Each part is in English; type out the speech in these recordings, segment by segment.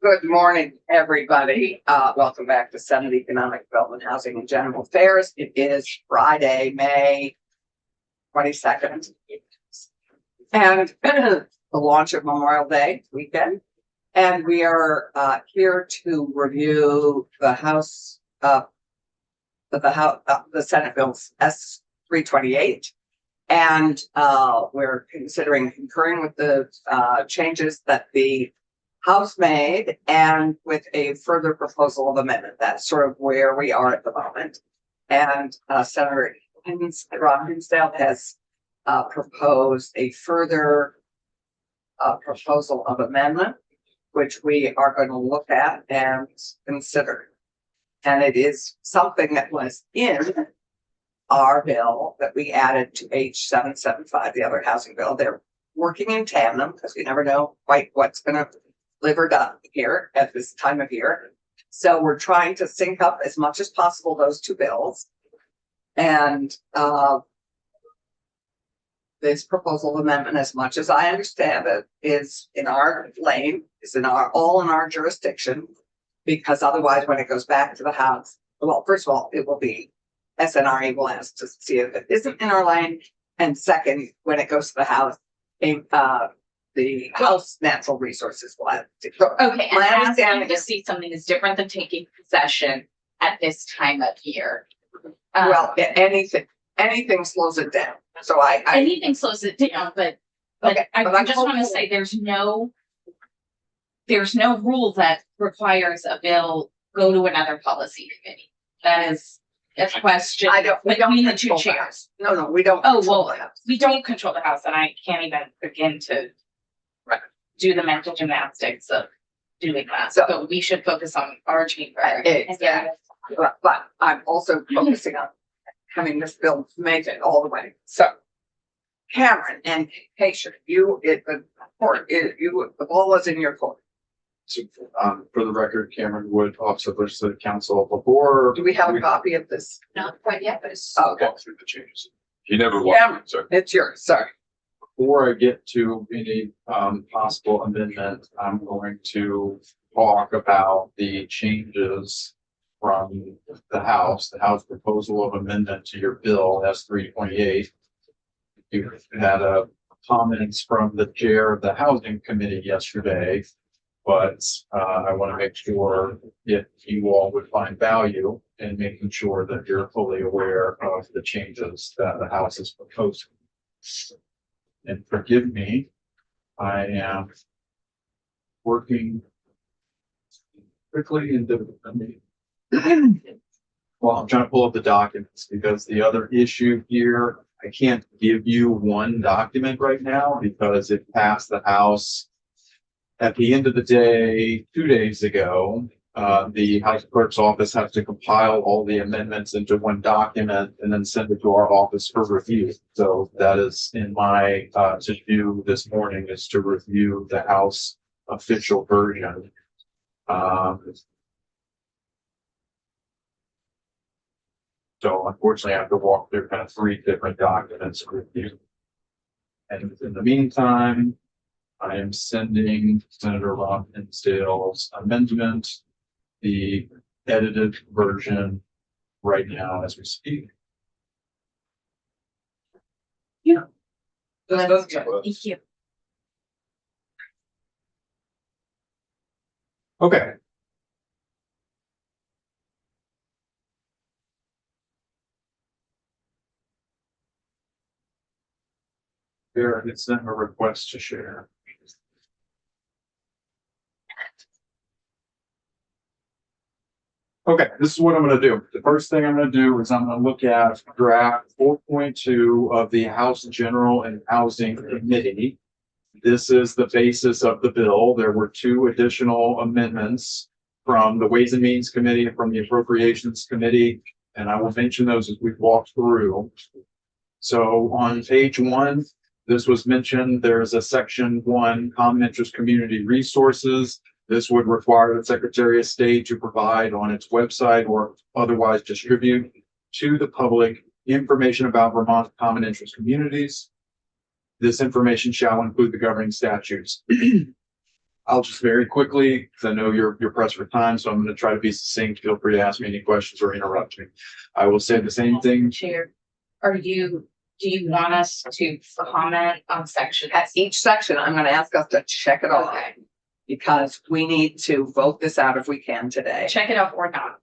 Good morning, everybody. Welcome back to Senate Economic Development, Housing and General Affairs. It is Friday, May 22nd, and the launch of Memorial Day weekend. And we are here to review the Senate Bills S-328. And we're considering concurring with the changes that the House made and with a further proposal of amendment. That's sort of where we are at the moment. And Senator Ron Hinsdale has proposed a further proposal of amendment, which we are going to look at and consider. And it is something that was in our bill that we added to H775, the other housing bill. They're working in tandem because we never know quite what's going to live or die here at this time of year. So we're trying to sync up as much as possible those two bills. And this proposal amendment, as much as I understand it, is in our lane, is all in our jurisdiction, because otherwise when it goes back to the House, well, first of all, it will be SNRE will ask to see if it isn't in our lane. And second, when it goes to the House, the House Natural Resources will have to. Okay, and asking to see something is different than taking possession at this time of year. Well, anything slows it down. So anything slows it down, but okay, I just want to say there's no rule that requires a bill go to another policy committee. That is a question. We don't the two chairs. No, we don't. Oh well, we don't control the House, and I can't even begin to do the mental gymnastics of doing that. So we should focus on our chamber. Exactly. But I'm also focusing on having this bill made it all the way. So, Cameron and Keisha, the ball is in your court. So, for the record, Cameron Wood, Office of Legislative Counsel. Before, do we have a copy of this? Not quite yet, but it's walk through the changes. He never walked through, it's yours. Sorry. Before I get to any possible amendment, I'm going to talk about the changes from the House proposal of amendment to your bill S-328. You had a comments from the chair of the Housing Committee yesterday, but I want to make sure that you all would find value in making sure that you're fully aware of the changes that the House is proposing. And forgive me, I am working quickly into well, I'm trying to pull up the documents because the other issue here, I can't give you one document right now because it passed the House at the end of the day 2 days ago. The House Clerk's office has to compile all the amendments into one document and then send it to our office for review. So that is in my to do this morning, is to review the House official version. So unfortunately, I have to walk through kind of 3 different documents with you. And in the meantime, I am sending Senator Ron Hinsdale's amendment, the edited version, right now as we speak. Yeah. Thank you. Okay. There, it's sent a request to share. Okay, this is what I'm going to do. The first thing I'm going to do is I'm going to look at draft 4.2 of the House General and Housing Committee. This is the basis of the bill. There were 2 additional amendments from the Ways and Means Committee and from the Appropriations Committee, and I will mention those as we walk through. So on page 1, this was mentioned, there's a section 1, Common Interest Community Resources. This would require the Secretary of State to provide on its website or otherwise distribute to the public information about Vermont's common interest communities. this information shall include the governing statutes. I'll just very quickly, because I know you're pressed for time, so I'm going to try to be succinct. Feel free to ask me any questions or interrupt me. I will say the same thing. Chair, do you want us to comment on section? At each section, I'm gonna ask us to check it off Okay, because we need to vote this out if we can today. check it off or not.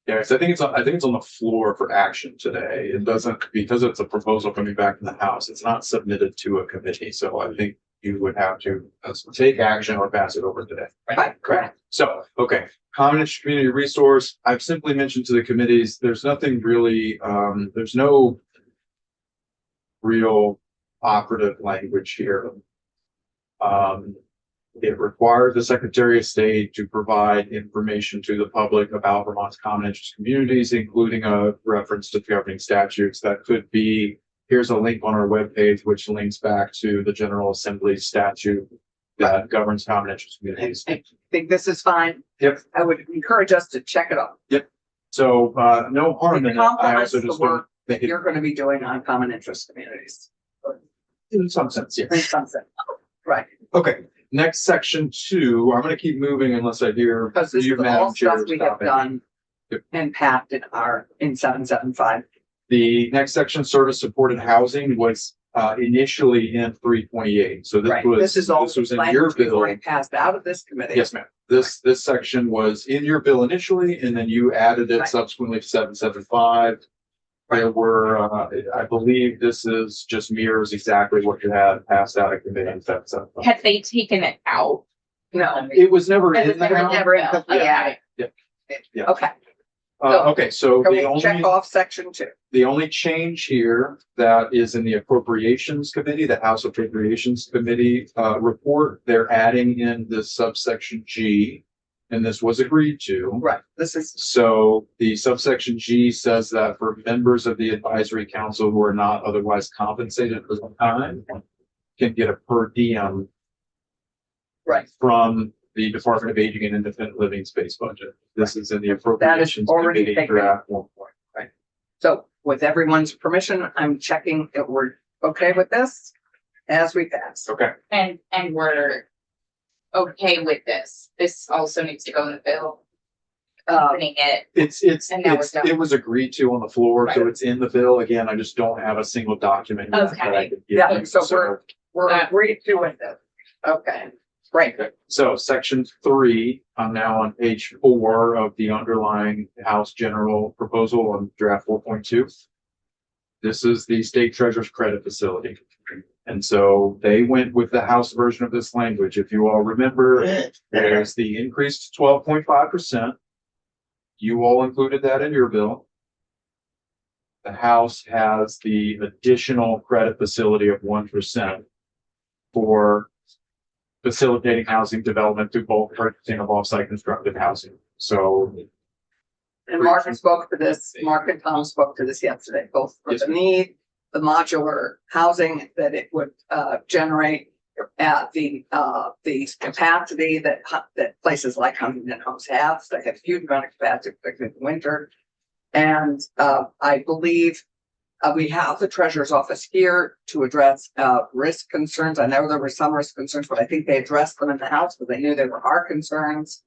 Yes, I think it's on the floor for action today. It doesn't, because it's a proposal coming back from the House, it's not submitted to a committee. So I think you would have to take action or pass it over today. Right, correct. So, okay, common interest community resource, I've simply mentioned to the committees, there's nothing really, there's no real operative language here. It requires the Secretary of State to provide information to the public about Vermont's common interest communities, including a reference to governing statutes. That could be, here's a link on our webpage, which links back to the General Assembly statute that governs common interest communities. I think this is fine. Yep. I would encourage us to check it off. So, no harm in it. I Complements also the just don't work think that it, you're gonna be doing on common interest communities. in some sense, yeah. In some sense. Right, Okay, next section 2, I'm gonna keep moving unless I hear because this you, is Madam all Chair, stuff we have stopping. done Yep. and Pat in 775. The next section, service supported housing, was initially in 328. So Right, this is all was in your language we've bill. already passed out of this committee. Yes, ma'am. This section was in your bill initially, and then you added it Right. subsequently to 775. There were, I believe this is just mirrors exactly what you had passed out of committee in 775. Had they taken it out? No, It was never It in was never there. never in the- Yeah. Yeah. okay, Okay, so can the we check only. off section 2? The only change here that is in the Appropriations Committee, the House Appropriations Committee report, they're adding in this subsection G, and this was agreed to. Right, this is, So the subsection G says that for members of the advisory council who are not otherwise compensated for the time can get a per diem right, from the Department of Aging and Independent Living Space budget. This is in the That is Appropriations already Committee taken. draft 1. so with everyone's permission, I'm checking that we're okay with this as we pass. Okay. And we're okay with this. This also needs to go in the bill. Opening it. It was agreed to on the floor, so Right. it's in the bill. Again, I just don't have a single document. yet that I Okay. could give Yeah, you. so we're That- agreed to with this. Okay, great. So section 3, I'm now on page 4 of the underlying House General Proposal on draft 4.2. This is the State Treasurer's Credit Facility. And so they went with the House version of this language. If you all remember, there's the increase to 12.5%. You all included that in your bill. The House has the additional credit facility of 1% for facilitating housing development through bulk purchasing of off-site constructed housing. So, And Mark spoke to this, Mark and Tom spoke to this yesterday, both for Yes, the need, the modular housing that it would generate at the capacity that places like Huntington Homes have. So they have huge amount of capacity, particularly in the winter. And I believe we have the treasurer's office here to address risk concerns. I know there were some risk concerns, but I think they addressed them in the House because they knew there were our concerns.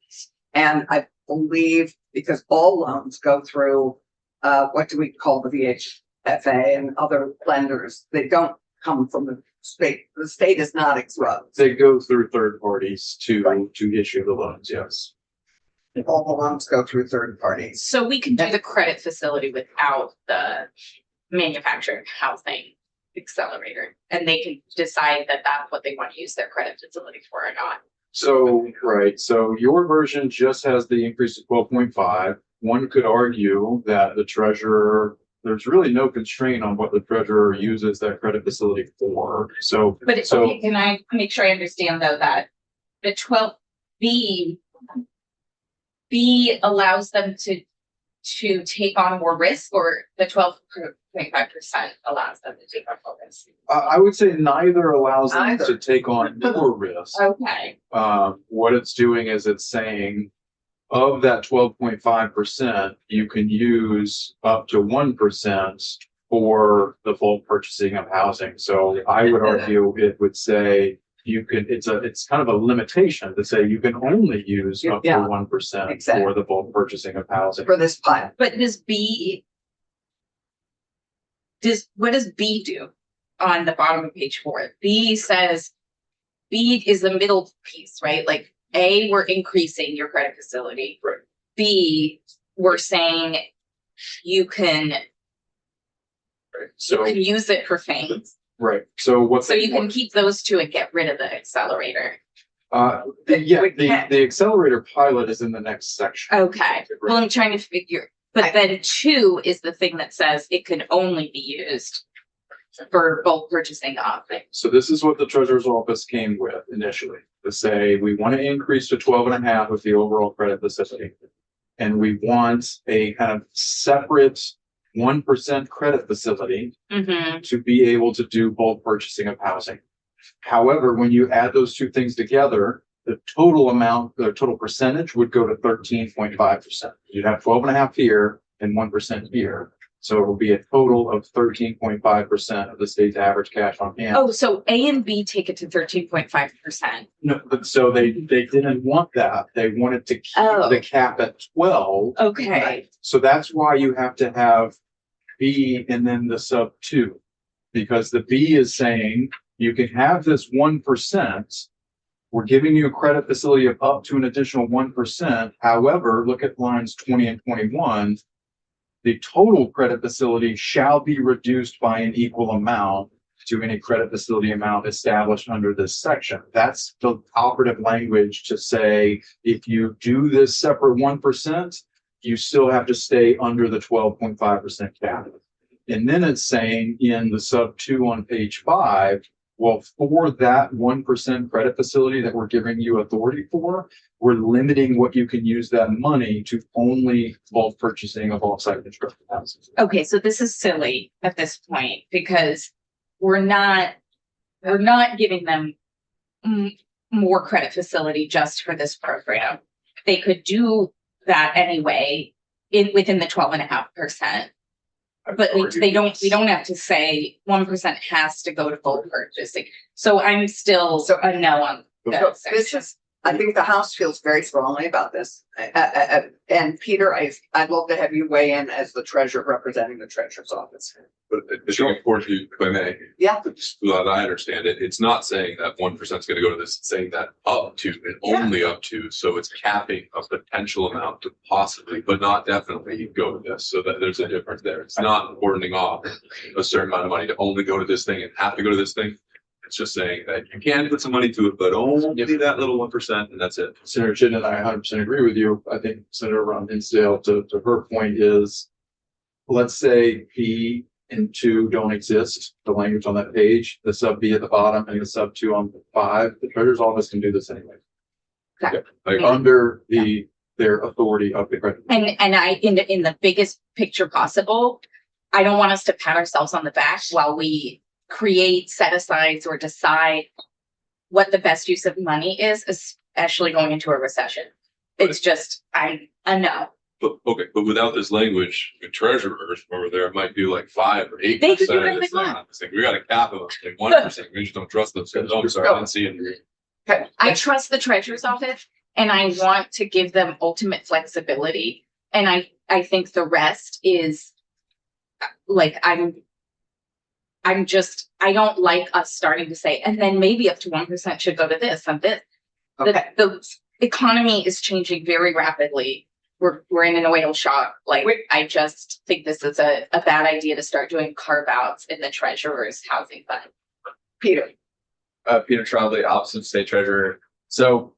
And I believe because all loans go through what do we call the VHFA and other lenders, they don't come from the state. The state is not exposed. they go through third parties to Right. issue the loans, yes. All the loans go through third parties. So we can do the credit facility without the manufactured housing accelerator. And they can decide that that's what they want to use their credit facility for or not. So, right, so your version just has the increase to 12.5. One could argue that the treasurer, there's really no constraint on what the treasurer uses that credit facility for. So, But it's So- okay, can I make sure I understand though that the 12B allows them to take on more risk, or the 12.5% allows them to take on more risk? I would say neither allows them Neither. to take on more risk. Okay, What it's doing is it's saying of that 12.5%, you can use up to 1% for the bulk purchasing of housing. So I would argue it would say you can, it's kind of a limitation to say you can only use up to Yeah. 1% Exactly. for the bulk purchasing of housing. For this pilot. But what does B do on the bottom of page 4? B says, B is the middle piece, right? Like A, we're increasing your credit facility. Right. B, we're saying you can So, use it for things. right, so what's. So you can keep those two and get rid of the accelerator. Yeah, We can't. the accelerator pilot is in the next section. Okay, well, I'm trying to figure, but then 2 is the thing that says it can only be used for bulk purchasing of things. So this is what the treasurer's office came with initially, to say, we want to increase to 12.5 with the overall credit facility. And we want a kind of separate 1% credit facility Mm-hmm. to be able to do bulk purchasing of housing. However, when you add those two things together, the total amount, the total percentage would go to 13.5%. You'd have 12.5 here and 1% here. So it will be a total of 13.5% of the state's average cash on hand. Oh, so A and B take it to 13.5%. No, but so they didn't want that. They wanted to keep Oh. the cap at 12. Okay, So that's why you have to have B and then the sub 2. Because the B is saying you can have this 1%. We're giving you a credit facility of up to an additional 1%. However, look at lines 20 and 21. The total credit facility shall be reduced by an equal amount to any credit facility amount established under this section. That's the operative language to say, if you do this separate 1%, you still have to stay under the 12.5% cap. And then it's saying in the sub 2 on page 5, well, for that 1% credit facility that we're giving you authority for, we're limiting what you can use that money to only bulk purchasing of off-site construction houses. okay, so this is silly at this point because we're not giving them more credit facility just for this program. They could do that anyway within the 12.5%. But we don't have to say 1% has to go to bulk purchasing. So I'm still a no on So that this section. is, I think the House feels very strongly about this. And Peter, I'd love to have you weigh in as the treasurer representing the treasurer's office. But it's important, if I may. Yeah. Just so that I understand it, it's not saying that 1% is going to go to this, it's saying that up to and Yeah. only up to. So it's capping a potential amount to possibly, but not definitely go to this. So that there's a difference there. It's not cordoning off a certain amount of money to only go to this thing and have to go to this thing. It's just saying that you can put some money to it, but only that little 1%, and that's it. Senator Chin and I 100% agree with you. I think Senator Hinsdale, to her point is, let's say P and 2 don't exist, the language on that page, the sub B at the bottom and the sub 2 on 5, the treasurer's office can do this anyway. Like, Under their authority of the credit. And I, in the biggest picture possible, I don't want us to pat ourselves on the back while we create set asides or decide what the best use of money is, especially going into a recession. It's just, I'm a no. But okay, but without this language, the treasurers over there might do like 5 or 8%. They could do whatever they It's not- want. it's like, we got a cap of like 1%. We just don't trust those guys. Oh, I'm sorry, I didn't see it. Okay. I trust the treasurer's office and I want to give them ultimate flexibility. And I think the rest is like, I don't like us starting to say, and then maybe up to 1% should go to this and this. Okay. The economy is changing very rapidly. We're in an oil shock. Like, I just think this is a bad idea to start doing carve outs in the treasurer's housing fund. Peter, Peter Trombley, Office of State Treasurer. So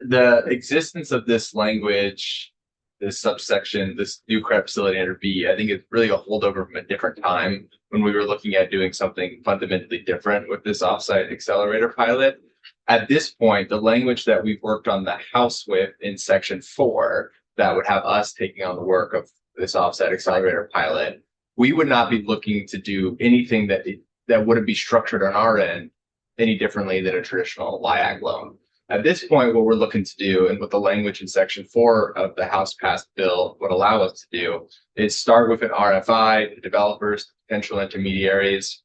the existence of this language, this subsection, this new credit facility under B, I think it's really a holdover from a different time when we were looking at doing something fundamentally different with this offsite accelerator pilot. At this point, the language that we've worked on the House with in section 4, that would have us taking on the work of this offsite accelerator pilot, we would not be looking to do anything that wouldn't be structured on our end any differently than a traditional LIAC loan. At this point, what we're looking to do and what the language in section 4 of the House passed bill would allow us to do is start with an RFI, the developers, potential intermediaries,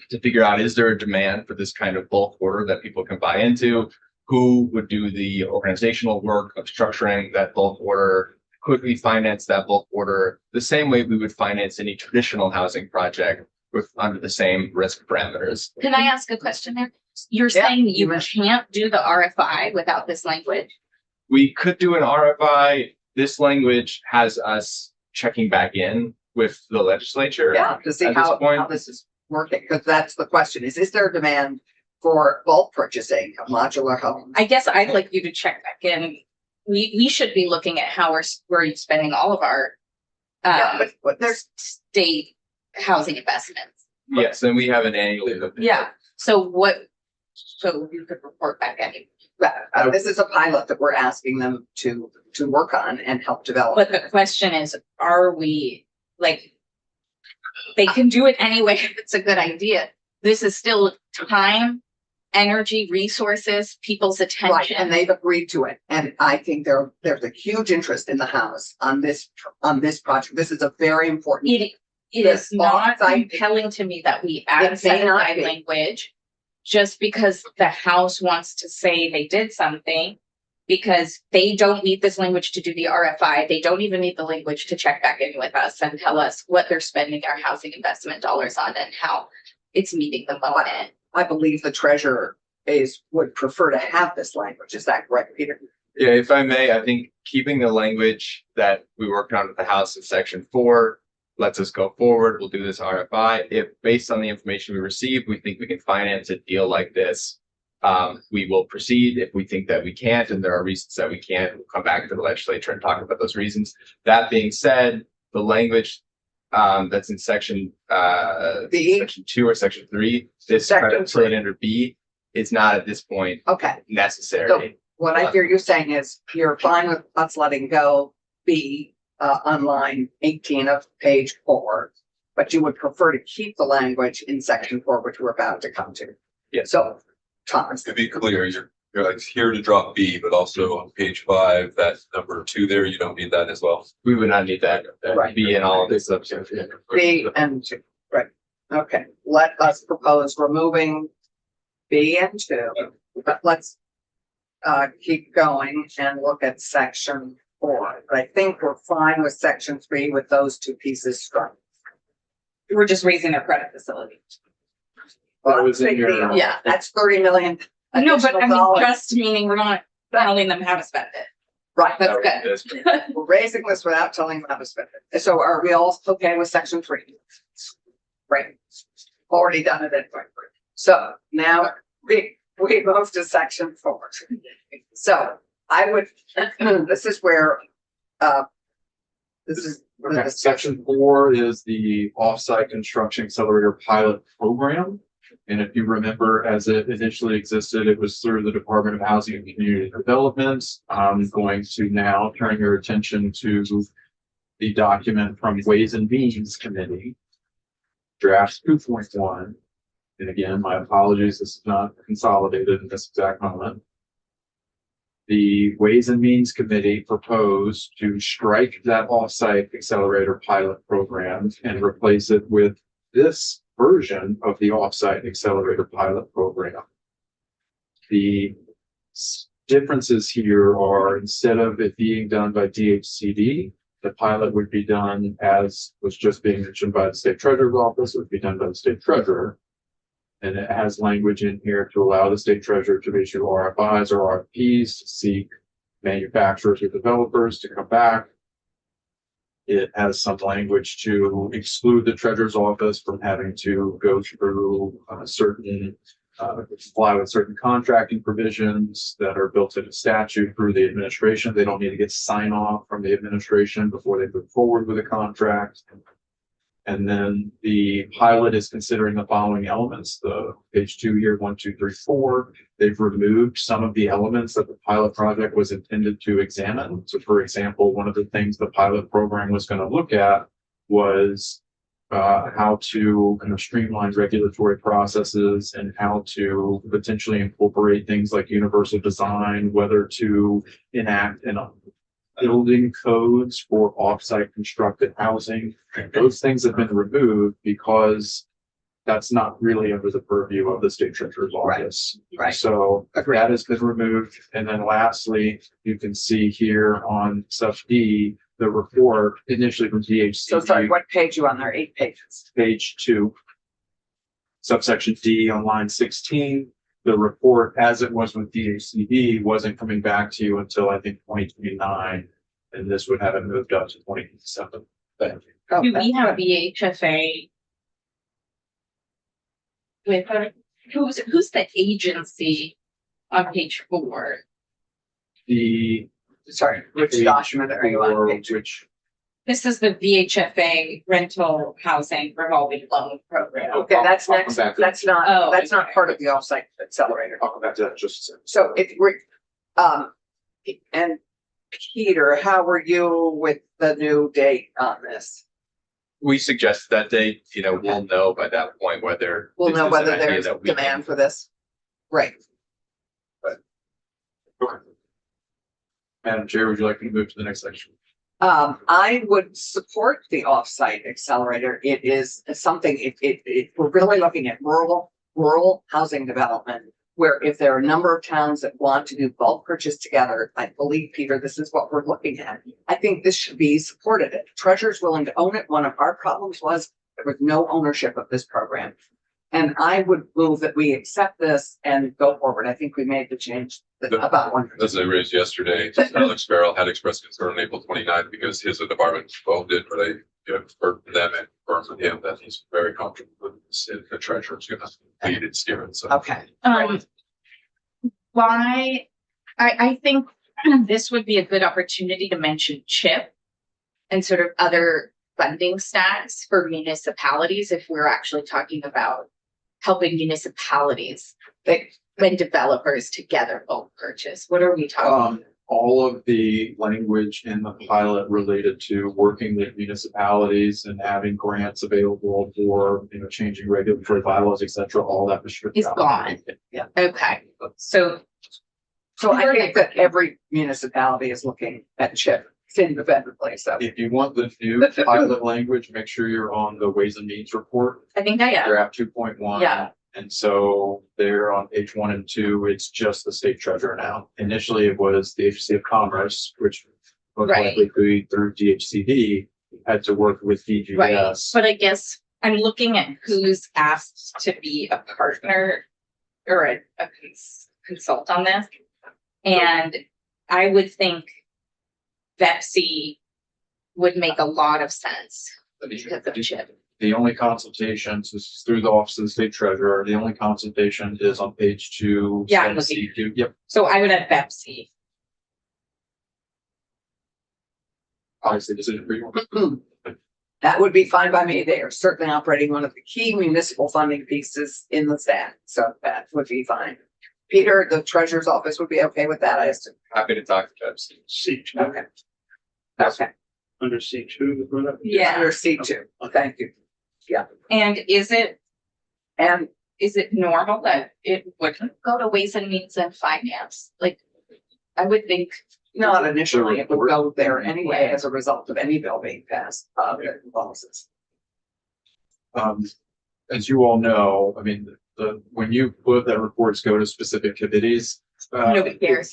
to figure out, is there a demand for this kind of bulk order that people can buy into? Who would do the organizational work of structuring that bulk order? Could we finance that bulk order the same way we would finance any traditional housing project with under the same risk parameters? Can I ask a question there? You're Yeah, saying you you may. can't do the RFI without this language? We could do an RFI. This language has us checking back in with the legislature. Yeah, to see At this how point- this is working, because that's the question, is there demand for bulk purchasing of modular homes? I guess I'd like you to check back in. We should be looking at how we're spending all of our Yeah, but there's, state housing investments. Yes, and we have an annual. Yeah, so you could report back any, this is a pilot that we're asking them to work on and help develop. but the question is, are we, like, they can do it anyway if it's a good idea. This is still time, energy, resources, people's Right, attention. and they've agreed to it, and I think there's a huge interest in the House on this project. This is a very important. It is Yes, not on-site- compelling to me that we add It may not set be. language just because the House wants to say they did something, because they don't need this language to do the RFI. They don't even need the language to check back in with us and tell us what they're spending our housing investment dollars on and how it's meeting the moment. I believe the treasurer would prefer to have this language. Is that correct, Peter? Yeah, if I may, I think keeping the language that we worked on with the House in section 4 lets us go forward. We'll do this RFI. If based on the information we receive, we think we can finance a deal like this, we will proceed. If we think that we can't, and there are reasons that we can't, we'll come back to the legislature and talk about those reasons. That being said, the language that's in section B? section 2 or section 3, this Section credit facility under B is not at this point Okay, necessary. what I hear you saying is you're fine with us letting go B on line 18 of page 4, but you would prefer to keep the language in section 4, which we're about to come to. Yes. So, Thomas, To be clear, you're like here to drop B, but also on page 5, that number 2 there, you don't need that as well. We would not need that. Right. B in all of this substance. B and 2, right? Okay, let us propose removing B and 2, but let's keep going and look at section 4. But I think we're fine with section 3 with those two pieces struck. We're just raising their credit facility. That was in your- Yeah. That's 30 million. No, but I additional mean, dollars. just meaning we're not telling them how to spend it. Right, That's good. we're raising this without telling them how to spend it. So are we all okay with section 3? Right. Already done it anyway. So now we move to section 4. So I would, this is where, this is. Okay, section 4 is the offsite construction accelerator pilot program. And if you remember, as it initially existed, it was through the Department of Housing and Community Development. I'm going to now turn your attention to the document from Ways and Means Committee, draft 2.1. And again, my apologies, this is not consolidated in this exact moment. The Ways and Means Committee proposed to strike that offsite accelerator pilot program and replace it with this version of the offsite accelerator pilot program. The differences here are, instead of it being done by DHCD, the pilot would be done, as was just being mentioned, by the state treasurer's office. It would be done by the state treasurer. And it has language in here to allow the state treasurer to issue RFIs or RFPs to seek manufacturers or developers to come back. It has some language to exclude the treasurer's office from having to go through comply with certain contracting provisions that are built into statute through the administration. They don't need to get sign off from the administration before they move forward with a contract. And then the pilot is considering the following elements, the page 2 here, 1, 2, 3, 4. They've removed some of the elements that the pilot project was intended to examine. So for example, one of the things the pilot program was going to look at was how to kind of streamline regulatory processes and how to potentially incorporate things like universal design, whether to enact building codes for off-site constructed housing. Those things have been removed because that's not really under the purview of the state treasurer's office. right. So Agreed. that has been removed. And then lastly, you can see here on sub D, the report initially from So sorry, DHCD, what page you on there? 8 pages. page 2, subsection D on line 16. The report, as it was with DHCD, wasn't coming back to you until I think 2029, and this would have it moved up to 2027. Thank you. Oh, Do that's we have good. VHFA? With, who's the agency on page 4? The Sorry, which page document are you on? for Page? which This is the VHFA rental housing revolving loan program. Okay, that's I'll come next. back to That's not, Oh, that's not okay. part of the offsite accelerator. I'll come back to that in just a second. So if we're, and Peter, how were you with the new date on this? We suggested that date, you know, we'll know by that point whether. We'll this know is an whether idea there's that we can- demand for this. Right. Okay. Madam Chair, would you like me to move to the next section? I would support the offsite accelerator. It is something, we're really looking at rural housing development. Where if there are a number of towns that want to do bulk purchase together, I believe, Peter, this is what we're looking at. I think this should be supported. If Treasurer's willing to own it. One of our problems was there was no ownership of this program. And I would move that we accept this and go forward. I think we made the change about one. As I raised yesterday, Alex Farrell had expressed concern on April 29th because his department involved it, but heard from them and confirmed with him that he's very comfortable with this, and the treasurer's gonna lead it, steer it, so. Okay, Why, I think this would be a good opportunity to mention CHIP and sort of other funding stacks for municipalities if we're actually talking about helping municipalities and developers together bulk purchase. What are we talking? All of the language in the pilot related to working with municipalities and having grants available for, you know, changing regulatory bylaws, et cetera, all that was stripped Is out. gone. Okay, so so I think that every municipality is looking at CHIP independently, so. If you want the new pilot language, make sure you're on the Ways and Means report, I think I am. draft 2.1. Yeah. And so there on page 1 and 2, it's just the state treasurer now. Initially, it was the Agency of Commerce, which most Right. likely be through DHCD, had to work with DGS. Right, but I guess I'm looking at who's asked to be a partner or a consult on this. And I would think Vepsi would make a lot of sense because of CHIP. The only consultations is through the Office of the State Treasurer. The only consultation is on page 2. Yeah, I'm C2. Yep, So I would have Vepsi. obviously decision for you. That would be fine by me. They are certainly operating one of the key municipal funding pieces in the stat, so that would be fine. Peter, the treasurer's office would be okay with that, I assume. Happy to talk to Pepsi. C2, Okay. Okay, under C2. Yeah. under C2, thank you. And is it And normal that it wouldn't go to Ways and Means and Finance? Like, I would think, not initially, it would go there anyway as a result of any bill being passed, policies. As you all know, I mean, when you put that reports go to specific committees. nobody cares.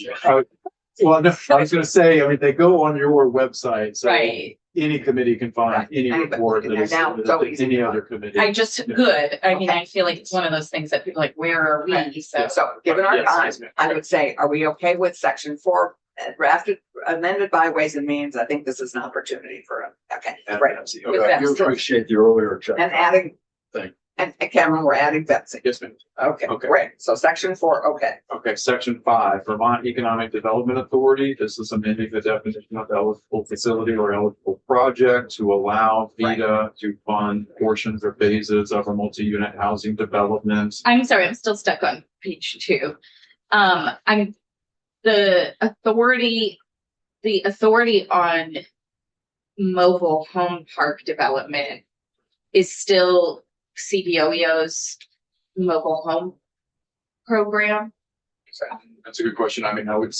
Well, no, I was gonna say, I mean, they go on your website, so Right. any committee can find Right. any Anybody report can that get is down, submitted so to easy any to other find. committee. I just, good. I mean, I feel like it's one of those things that people are like, where are we? So, So, given our Yes, time, yes, ma'am. I would say, are we okay with section 4, drafted, amended by Ways and Means? I think this is an opportunity for, okay, great. Okay. With that, You appreciate the earlier check. And adding, Thank and Cameron, we're adding Betsy. Yes, ma'am. Okay, Okay. great. So section 4, okay. Okay, section 5, Vermont Economic Development Authority. This is amending the definition of eligible facility or eligible project to allow VITA to fund portions or phases of a multi-unit housing development. I'm sorry, I'm still stuck on page 2. I'm the authority on mobile home park development is still CBOEO's mobile home program. That's a good question. I mean, I would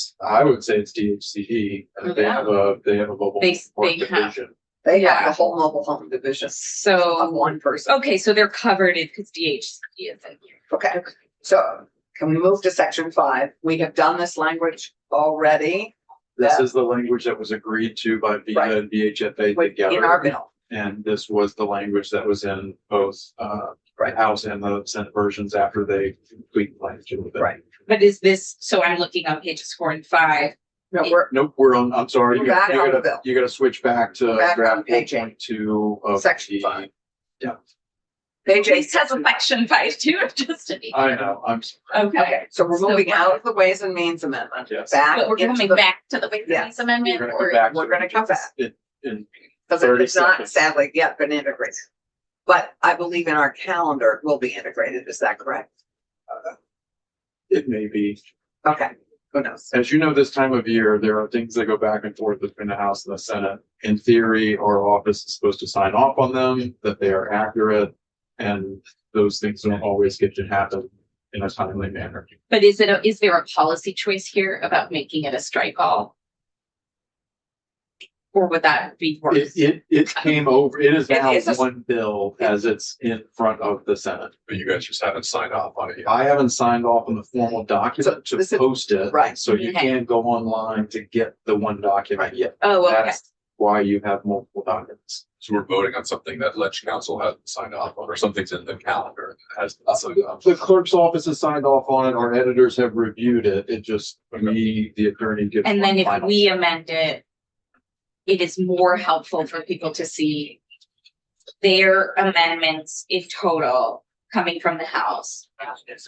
say it's DHCD. They have a mobile They park have. division. They have Yeah. the whole mobile home division of So, one person. okay, so they're covered because DHCD is in here. Okay, so can we move to section 5? We have done this language already This Yeah. is the language that was agreed to by Right. VIA and VHFA in our together. bill. And this was the language that was in both, Right. House and the Senate versions after they tweaked the language a little bit. Right. But is this, so I'm looking on pages 4 and 5. No, we're Nope, I'm sorry. We're You back on the gotta, bill. you gotta switch back to Back on draft page 4.2 of Section the- 5. page 8. This has a section 5 too, just to be. I know, I'm sorry. Okay, Okay, so we're So moving what- out of the Ways and Means Amendment. Yes. Back but we're into coming the, back to the Ways and Yes. Means Amendment, We're gonna or come back. we're gonna come back. In because it 30 has not seconds. sadly yet been integrated. But I believe in our calendar it will be integrated. Is that correct? it may be, Okay, who knows? as you know, this time of year, there are things that go back and forth between the House and the Senate. In theory, our office is supposed to sign off on them, that they are accurate, and those things don't always get to happen in a timely manner. but is there a policy choice here about making it a strike all? Or would that be worse? It came over, it is It now is a- one bill as it's in front of the Senate. But you guys just haven't signed off on it yet. I haven't signed off on the formal document So to this is- post it. right. So you Okay. can't go online to get the one document yet. Oh, okay, That's why you have multiple documents. So we're voting on something that Ledge Council hasn't signed off on, or something's in the calendar that hasn't been signed off. The clerk's office has signed off on it, our editors have reviewed it, it just, me, the attorney gives. and then one if final we say. amend it, it is more helpful for people to see their amendments in total coming from the House,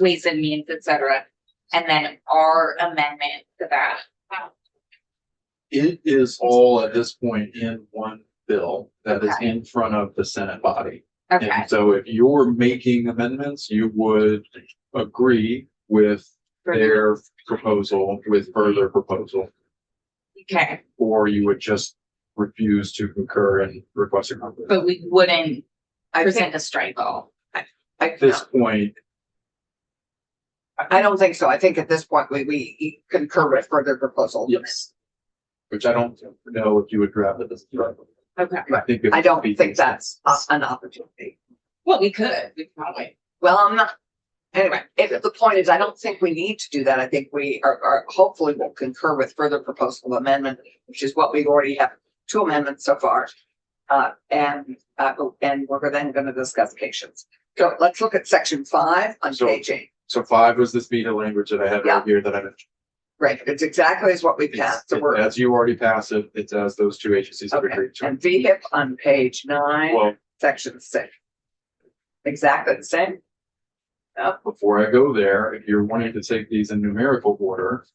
Ways and Means, et cetera, and then our amendment to that. It is all at this point in one bill that is Okay. in front of the Senate body. Okay, And so if you're making amendments, you would agree with their proposal with further proposal, okay, or you would just refuse to concur and request a conflict. but we wouldn't I present think, a strike all. At this point, I don't think so. I think at this point, we concur with further proposal. yes. Which I don't know if you would draft it as. Okay, I think. it I would don't be think that's an opportunity. well, we could probably. Well, I'm not. Anyway, the point is, I don't think we need to do that. I think we are hopefully will concur with further proposal of amendment, which is what we already have 2 amendments so far. And we're then going to discuss patients. So let's look at section 5 on So- page 8. So 5 was this beta language that I had Yeah. right here that I mentioned. Right, it's exactly as what we passed. So we're, As you already passed it, it's as those 2 agencies have okay, agreed to. and VHIP on page 9, Well, section 6. Exactly the same. before I go there, if you're wanting to take these in numerical order,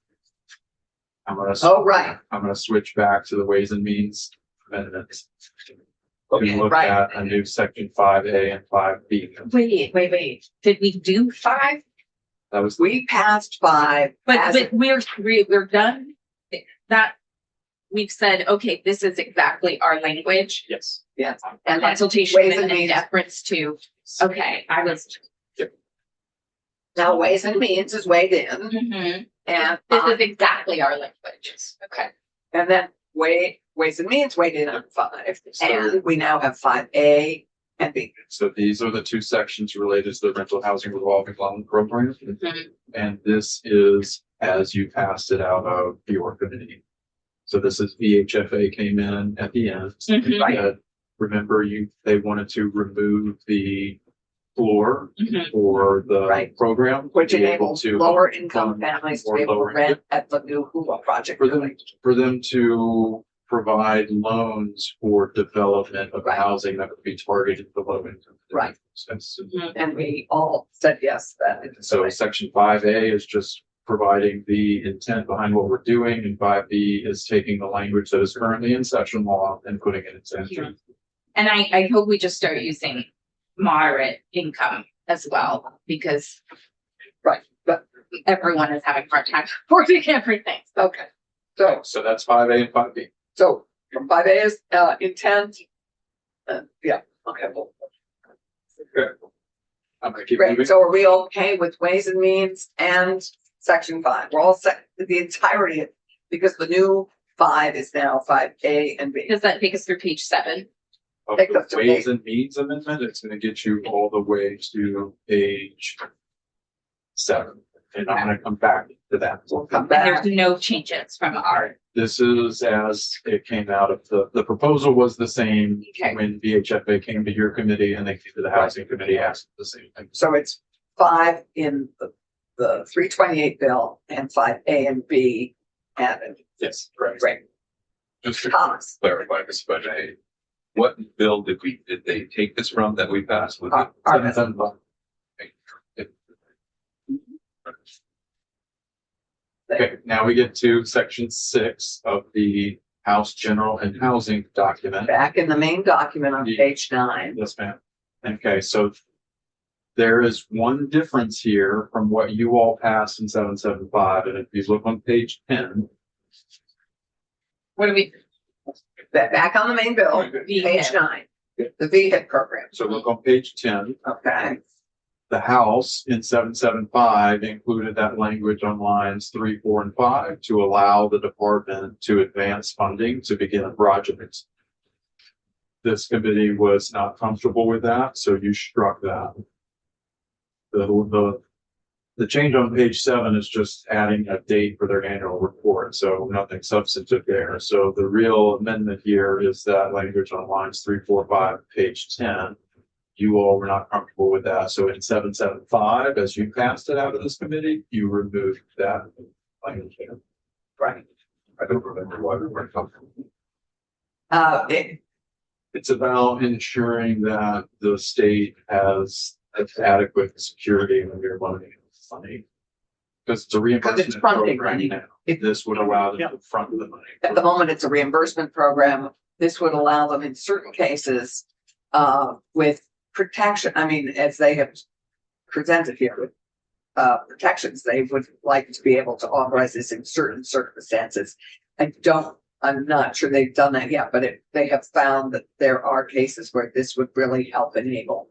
I'm gonna. Oh, right. I'm gonna switch back to the Ways and Means amendments. Okay, And look right. at a new section 5A and 5B. Wait. Did we do 5? That was. We passed 5. But we're done. That we've said, okay, this is exactly our language Yes. Yes, and and that's consultation Ways and and Means. deference to. Okay, I was. Now Ways and Means is weighed in Mhm. and, This is exactly our language. Okay. and then Ways and Means weighed in on 5. So- And we now have 5A and B. So these are the 2 sections related to the rental housing revolving loan program. Mhm. And this is as you passed it out of your committee. So this is VHFA came in at the end. Mhm. Right. Remember they wanted to remove the floor Mhm. for the Right. program. Which to be able enables to lower income fund families to more be able to lower rent at the new Hula project. for them to provide loans for development of Right. housing that would be targeted for low income. Right. Since- And we all said yes, that is. So section 5A is just providing the intent behind what we're doing, and 5B is taking the language that is currently in session law and putting it in statute. And I hope we just start using moderate income as well, because. Right, but- everyone is having a hard time affording everything. Okay, so, So that's 5A and 5B. so from 5A is intent. Yeah, okay, well, I'm gonna keep Great, moving. so are we okay with Ways and Means and section 5? We're all set, the entirety, because the new 5 is now 5A and B. Does that take us through page 7? Of Take the us to Ways and Means Amendment, it's gonna get you all the way to page 7. And I'm gonna come back to that. We'll come And there's back. no changes from our, This is as it came out of the proposal was the same Okay. when VHFA came to your committee and they came to the housing committee, asked the same thing. So it's 5 in the 328 bill and 5A and B added. Yes, correct. Great. Just to Thomas, clarify, Ms. Budget, what bill did they take this from that we passed? Was it? our 775. Okay, now we get to section 6 of the House General and Housing document. back in the main document on Yeah. page 9. Yes, ma'am. Okay, so there is one difference here from what you all passed in 775, and if you look on page 10, what do we, Back on the main bill, page VHIP. 9, the VHIP program. so look on page 10, Okay, the House in 775 included that language on lines 3, 4, and 5 to allow the department to advance funding to begin a project. This committee was not comfortable with that, so you struck that. The change on page 7 is just adding a date for their annual report, so nothing substantive there. So the real amendment here is that language on lines 3, 4, 5, page 10. You all were not comfortable with that, so in 775, as you passed it out of this committee, you removed that language there. right. I don't remember why we weren't comfortable. It's about ensuring that the state has adequate security when you're loaning money. Because it's a reimbursement funding program money. now. This would allow them to front the money. At the moment, it's a reimbursement program. This would allow them in certain cases, with protection, I mean, as they have presented here with protections, they would like to be able to authorize this in certain circumstances. I'm not sure they've done that yet, but they have found that there are cases where this would really help enable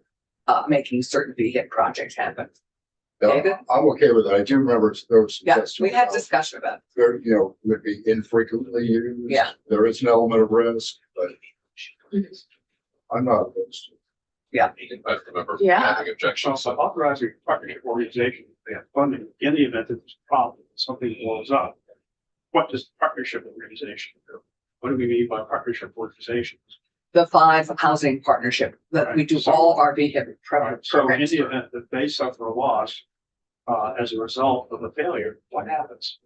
making certain VHIP projects happen. David? I'm okay with it. I do remember there was. Yeah, we had discussion about it. There, would be infrequently used. Yeah. There is an element of risk, but I'm not opposed to it. I remember Yeah. having objections. So authorizing partnership organization, they have funding in the event that there's a problem, something blows up. What does partnership organization do? What do we mean by partnership organizations? The 5 housing partnership that we do all of our VHIP So in programs. the event that they suffer a loss, as a result of a failure, what happens?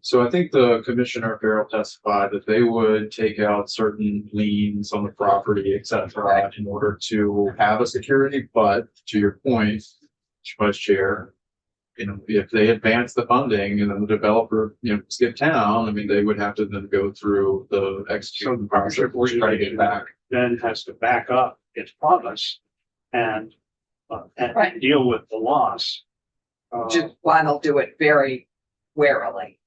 So I think the Commissioner Farrell testified that they would take out certain liens on the property, et cetera, in order to have a security, but to your point, Vice Chair, if they advance the funding and then the developer, skip town, I mean, they would have to then go through the execution partnership, or try to get it back. Then has to back up its promise and Right. deal with the loss. Which is why they'll do it very warily.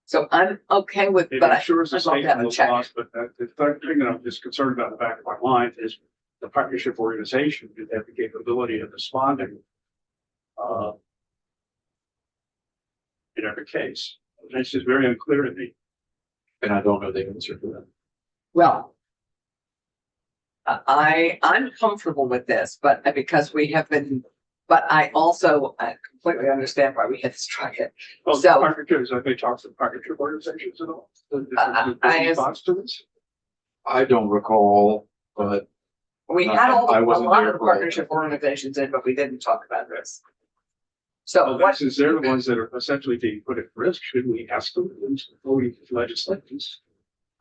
So I'm okay with, It but I, ensures the I'd love to safety have of a the check. loss, but the third thing that I'm just concerned about in the back of my mind is the partnership organization should have the capability of responding. In every case, it's just very unclear to me. And I don't know the answer to that. Well, I'm comfortable with this, but because we have been, but I also completely understand why we had struck it. Well, So- partnerships, have they talked to partnership organizations at all? I- Response to this? I don't recall, but We had a I wasn't lot there of for all that. partnership organizations in, but we didn't talk about this. So Well, what, since they're the ones that are essentially being put at risk, should we ask them before we legislate this?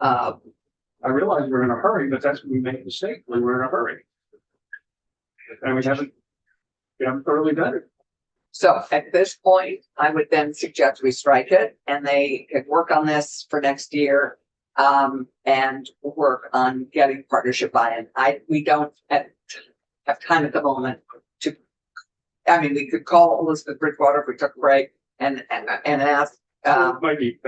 I realize we're in a hurry, but that's when we make a mistake, when we're in a hurry. And we haven't thoroughly done it. so at this point, I would then suggest we strike it and they can work on this for next year. And work on getting partnership buy-in. We don't have time at the moment to, I mean, we could call Elizabeth Bridgewater if we took a break and ask, That might you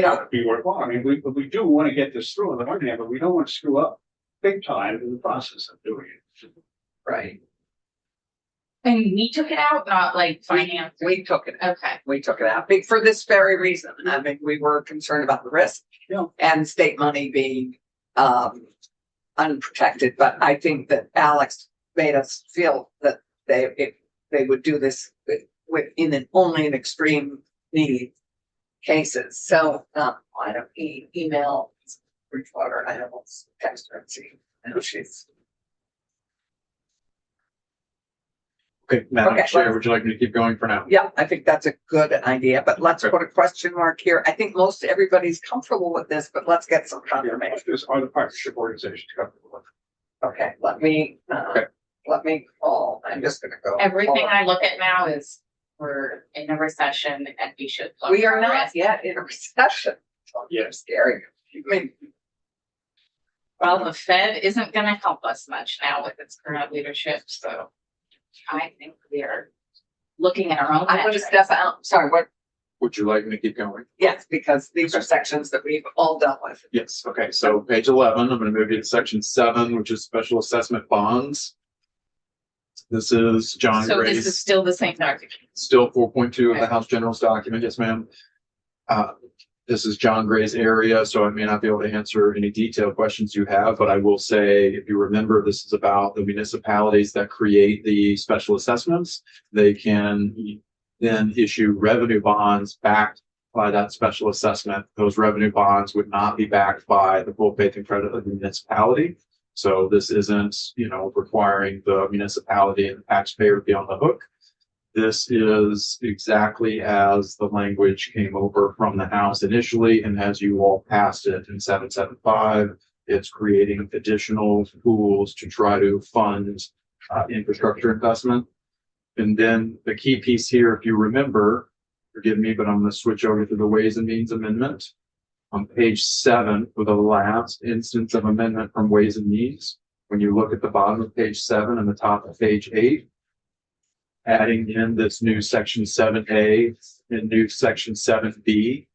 know- not be worthwhile. I mean, we do want to get this through on the one hand, but we don't want to screw up big time in the process of doing it. Right. And we took it out, not like finance. We took it, Okay, we took it out for this very reason. I mean, we were concerned about the risk. Yeah. And state money being, unprotected, but I think that Alex made us feel that if they would do this only in extreme need cases. So, why don't we email Bridgewater, I don't know, text her and see. I know she's. Okay, Madam Okay, Chair, let's- would you like me to keep going for now? Yeah, I think that's a good idea, but let's put a question mark here. I think most everybody's comfortable with this, but let's get some confirmation. Is are the partnership organizations comfortable with? Okay, let me call. I'm just gonna go. everything I look at now is we're in a recession and we should. look We are at not risk. yet in a recession. Yes. Scary. I mean, Well, the Fed isn't gonna help us much now with its current leadership, so I think we are looking at our own. I'm gonna metrics. step out. Sorry, what? Would you like me to keep going? Yes, because these are sections that we've all dealt with. Yes, okay, so page 11, I'm gonna move you to section 7, which is special assessment bonds. This is John So this is Gray's, still the same document. still 4.2 of the House General's document, yes, ma'am. This is John Gray's area, so I may not be able to answer any detailed questions you have, but I will say, if you remember, this is about the municipalities that create the special assessments. They can then issue revenue bonds backed by that special assessment. Those revenue bonds would not be backed by the full faith and credit of the municipality. So this isn't, requiring the municipality and the taxpayer to be on the hook. This is exactly as the language came over from the House initially, and as you all passed it in 775, it's creating additional tools to try to fund infrastructure investment. And then the key piece here, if you remember, forgive me, but I'm going to switch over to the Ways and Means Amendment. On page 7, for the last instance of amendment from Ways and Means, when you look at the bottom of page 7 and the top of page 8, adding in this new section 7A and new section 7B.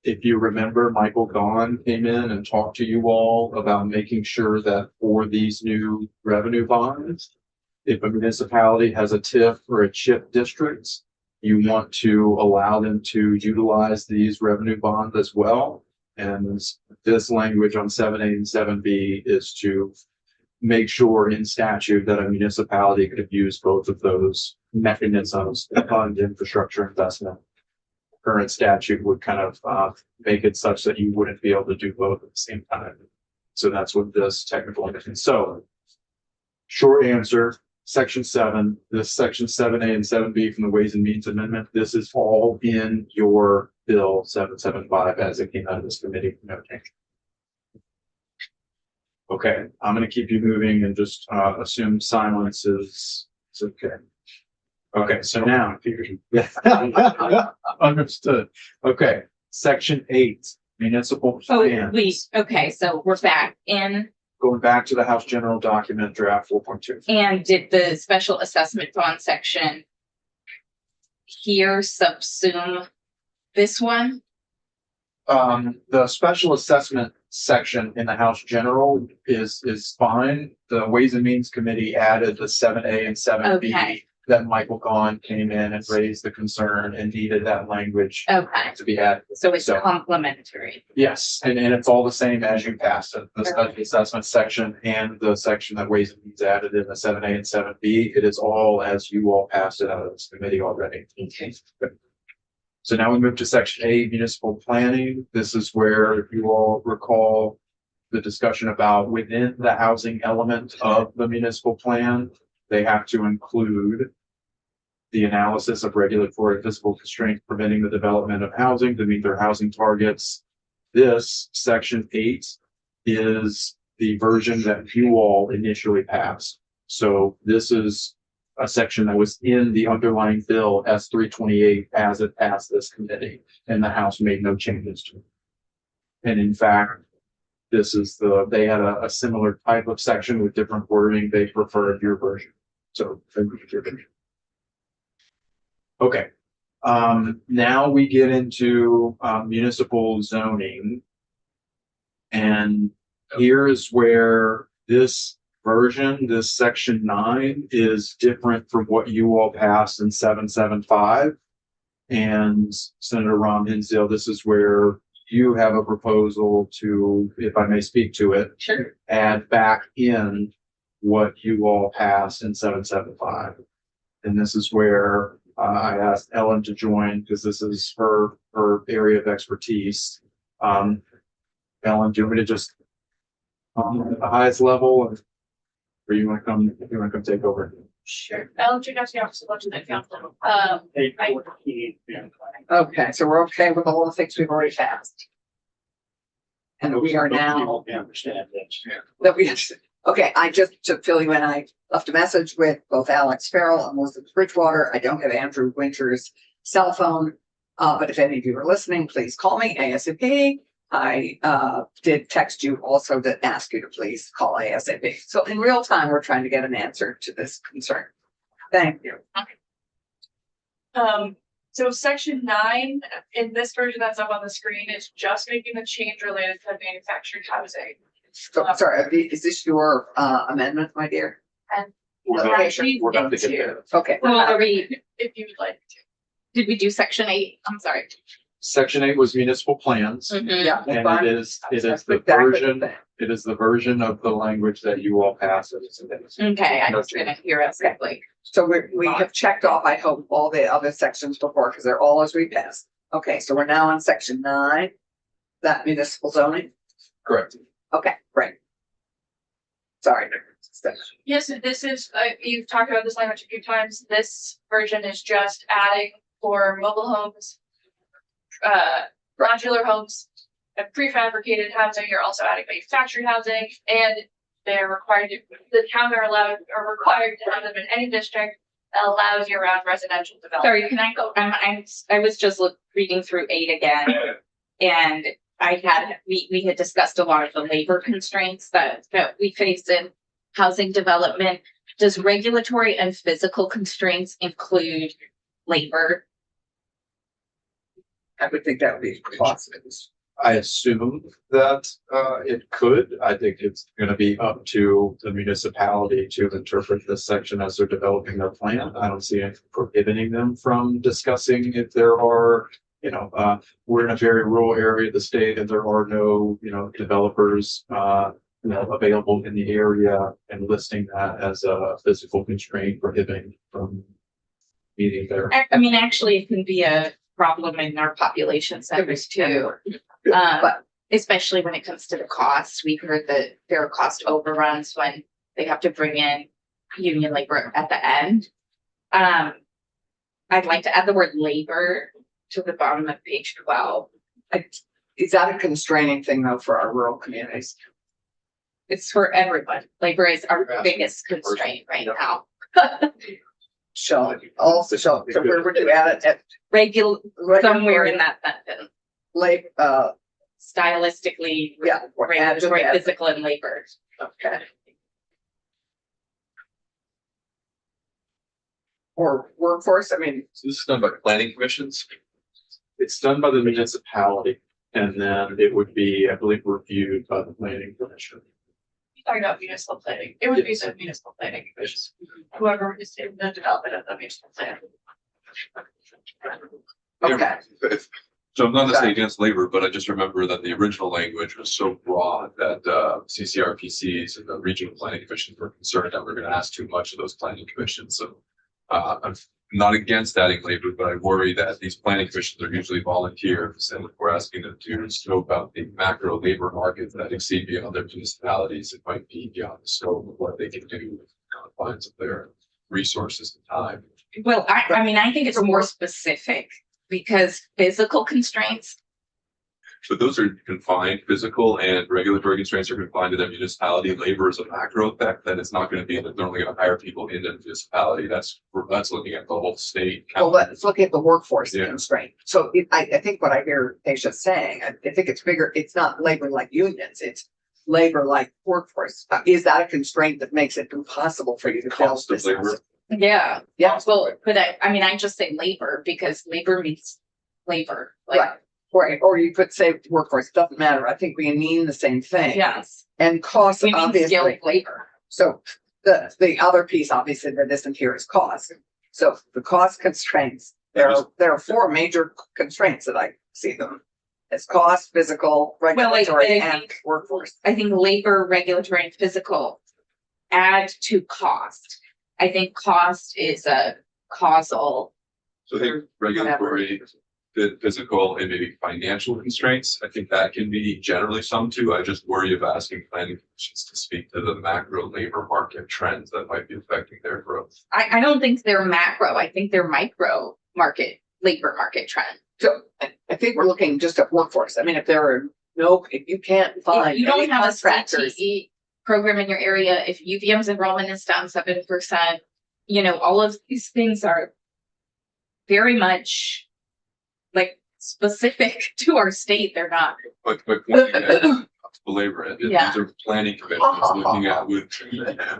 If you remember, Michael Gahn came in and talked to you all about making sure that for these new revenue bonds, if a municipality has a TIF or a CHIP district, you want to allow them to utilize these revenue bonds as well. And this language on 7A and 7B is to make sure in statute that a municipality could use both of those mechanisms to fund infrastructure investment. Current statute would kind of make it such that you wouldn't be able to do both at the same time. So that's what this technical is. So short answer, section 7, this section 7A and 7B from the Ways and Means Amendment, this is all in your bill 775 as it came out of this committee. No change. Okay, I'm gonna keep you moving and just assume silence is okay. Okay, so now. Understood. Okay, section 8, municipal Oh, plans. okay, so we're back in, Going back to the House General Document Draft 4.2. and did the special assessment bond section here subsume this one? The special assessment section in the House General is fine. The Ways and Means Committee added the 7A and 7B Okay. that Michael Gahn came in and raised the concern and needed that language Okay, to be added. so it's So- complementary. Yes, and it's all the same as you passed it, the special assessment section and the section that Ways and Means added in the 7A and 7B. It is all as you all passed it out of this committee already. Okay. So now we move to section 8, municipal planning. This is where, if you all recall, the discussion about within the housing element of the municipal plan, they have to include the analysis of regulatory fiscal constraints preventing the development of housing to meet their housing targets. This section 8 is the version that you all initially passed. So this is a section that was in the underlying bill S 328 as it passed this committee, and the House made no changes to it. And in fact, this is they had a similar type of section with different wording. They preferred your version. So your version. Okay. Now we get into municipal zoning. And here is where this version, this section 9 is different from what you all passed in 775. And Senator Ron Hinsdale, this is where you have a proposal to, if I may speak to it, Sure. add back in what you all passed in 775. And this is where I asked Ellen to join because this is her area of expertise. Ellen, do you want me to just at the highest level, or you want to come take over? Sure. I'll check out the office of budget and council. Hey, I- 14, yeah. Okay, so we're okay with all the things we've already passed. And we are now. People can understand this. That we, okay, I just, to fill you in, I left a message with both Alex Farrell and Elizabeth Bridgewater. I don't have Andrew Winter's cell phone. But if any of you are listening, please call me ASAP. I did text you also to ask you to please call ASAP. So in real time, we're trying to get an answer to this concern. Thank you. So section 9 in this version that's up on the screen is just making the change related to manufactured housing. So, sorry, is this your amendment, my dear? We're Okay, gonna- That leads we're gonna get into- there. Okay. Well, are we, If you would like to. did we do section 8? I'm sorry. Section 8 was municipal plans. Mhm. Yeah. And fine. it is the That's exactly the version, thing. it is the version of the language that you all passed. Okay, I just didn't hear us correctly. So we have checked off, I hope, all the other sections before, because they're all as we passed. Okay, so we're now on section 9, that municipal zoning. Correct. Okay, great. Sorry. Yes, this is, you've talked about this language a few times. This version is just adding for mobile homes, modular homes, and prefabricated housing. You're also adding manufactured housing, and they're required to, the town are allowed or required to have them in any district that allows year-round residential development. Sorry, can I go? I was just reading through 8 again. And we had discussed a lot of the labor constraints that we face in housing development. Does regulatory and physical constraints include labor? I would think that would be positive. I assume that it could. I think it's gonna be up to the municipality to interpret this section as they're developing their plan. I don't see anything prohibiting them from discussing if there are, we're in a very rural area of the state and there are no, developers available in the area and listing that as a physical constraint prohibiting from meeting their. I mean, actually, it can be a problem in our population centers too. But Especially when it comes to the cost. We've heard that there are cost overruns when they have to bring in union labor at the end. I'd like to add the word labor to the bottom of page 12. is that a constraining thing though for our rural communities? It's for everyone. Labor is our biggest constraint right now. So where would you add it at? Somewhere in that sentence, Late, stylistically, yeah. mandatory physical and labor. Okay. Or workforce, I mean, So this is done by planning commissions. It's done by the municipality and then it would be, I believe, reviewed by the planning commission. You're talking about municipal planning. It would be the municipal planning commission, whoever is in the development of the municipal plan. okay, So I'm not necessarily against labor, but I just remember that the original language was so broad that CCRPCs and the regional planning commissions were concerned that we're gonna ask too much of those planning commissions. So I'm not against adding labor, but I worry that these planning commissions are usually volunteers, and if we're asking them to scope out the macro labor markets that exceed beyond their municipalities, it might be beyond the scope of what they can do with confines of their resources and time. Well, I mean, I think it's more specific because physical constraints. But those are confined, physical and regulatory constraints are confined to their municipality. Labor is a macro effect, that it's not gonna be that they're only gonna hire people in the municipality. That's looking at the whole state. well, let's look at the workforce Yeah. constraint. So I think what I hear Aisha saying, I think it's bigger, it's not labor like unions, it's labor like workforce. Is that a constraint that makes it impossible for you to build Cost of this? labor. Yeah. Yeah. Well, but I just say labor because labor means labor. Right, or you could say workforce, doesn't matter, I think we mean the same thing. Yes. And costs We mean obviously, skilled labor. So the other piece, obviously, that isn't here is cost. So the cost constraints, there are four major constraints that I see them. It's cost, physical, regulatory, and think- workforce. I think labor, regulatory, and physical add to cost. I think cost is a causal. So I think regulatory, physical, and maybe financial constraints, I think that can be generally some too. I just worry of asking planning commissions to speak to the macro labor market trends that might be affecting their growth. I don't think they're macro. I think they're micro labor market trend. So I think we're looking just at workforce. I mean, if you can't find. If you don't any have a contractors, CTE program in your area, if UVM's enrollment is down 7%, all of these things are very much like specific to our state. They're not. But my point again, to belabor it, Yeah. these are planning commissions looking at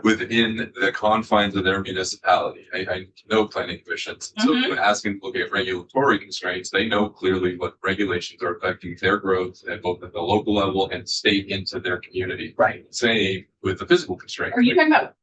within the confines of their municipality. I know planning commissions, so Mhm. when asking to look at regulatory constraints, they know clearly what regulations are affecting their growth at both at the local level and state into their community. Right. Same with the physical constraints. Are you talking about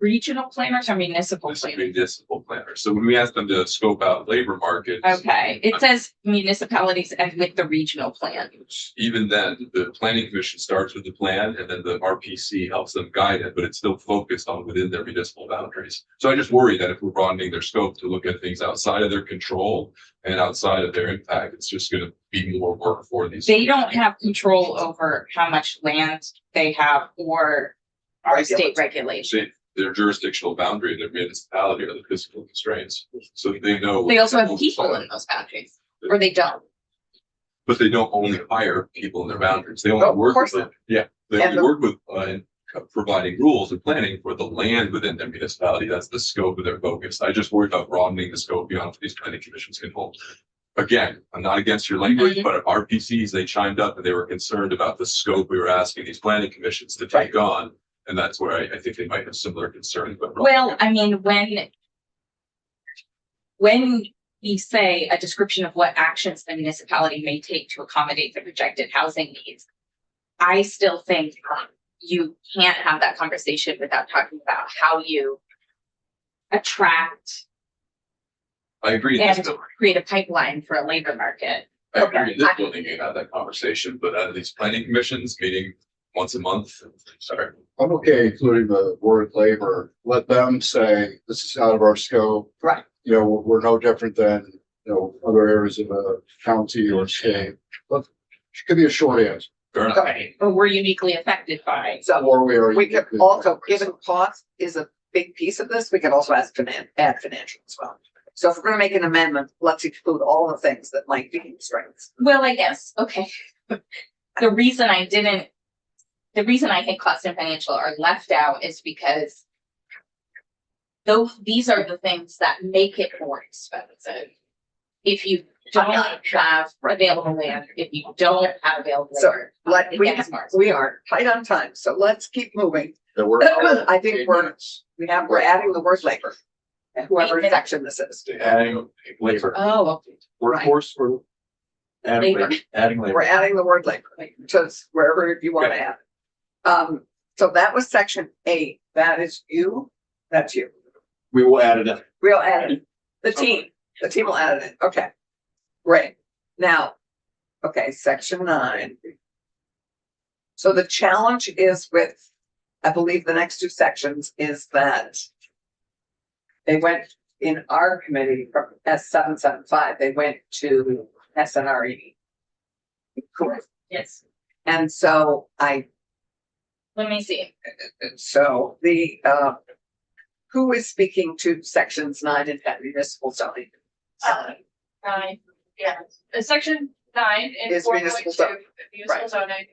regional planners or municipal This is planners? municipal planners. So when we ask them to scope out labor markets. Okay, it says municipalities and with the regional plan. Even then, the planning commission starts with the plan and then the RPC helps them guide it, but it's still focused on within their municipal boundaries. So I just worry that if we're broadening their scope to look at things outside of their control and outside of their impact, it's just gonna be more work for these. They don't have control over how much land they have or our state regulations. Their jurisdictional boundary, their municipality are the physical constraints, so they know. They also have people in those boundaries, or they don't. But they don't only hire people in their boundaries, they Oh, only of work course with them, yeah, they And only work with, providing rules and planning for the land within their municipality, that's the scope of their focus. I just worry about broadening the scope beyond what these planning commissions can hold. Again, I'm not against your language, but at RPCs, they chimed up and they were concerned about the scope we were asking these planning commissions to take on. And that's where I think they might have similar concerns, but. Well, I mean, when we say a description of what actions the municipality may take to accommodate the projected housing needs, I still think you can't have that conversation without talking about how you attract I agree. and create a pipeline for a labor market. I agree, in this building, you have that conversation, but out of these planning commissions meeting once a month, sorry. I'm okay including the word labor, let them say, this is out of our scope. Right. We're no different than, other areas of a county or state, but it could be a short answer. Fair enough. Okay, But we're uniquely affected by. so Or we are. we could also, given cost is a big piece of this, we could also add financial as well. So if we're gonna make an amendment, let's include all the things that might be constraints. Well, I guess, okay. The reason I think cost and financial are left out is because these are the things that make it more expensive. If you don't have available land, if you don't have available So, labor, Like, it we, gets more expensive. we are tight on time, so let's keep moving. That we're. I think we're adding the word labor. And whoever section this is, Adding labor, Oh, workforce or adding Labor. labor, adding we're labor. adding the word labor to wherever you want to add. So that was section 8. That is you. That's you. We will add it in. We'll add it. The team will add it. Okay. Great. Now, okay, section 9. So the challenge is with, I believe the next two sections is that they went in our committee from S775, they went to SNRE. Correct. yes. And so Let me see. so the, who is speaking to sections 9 and 10 municipal zoning? 9, yeah. Section 9 in Is 4.2 municipal zoning. municipal Right. zoning.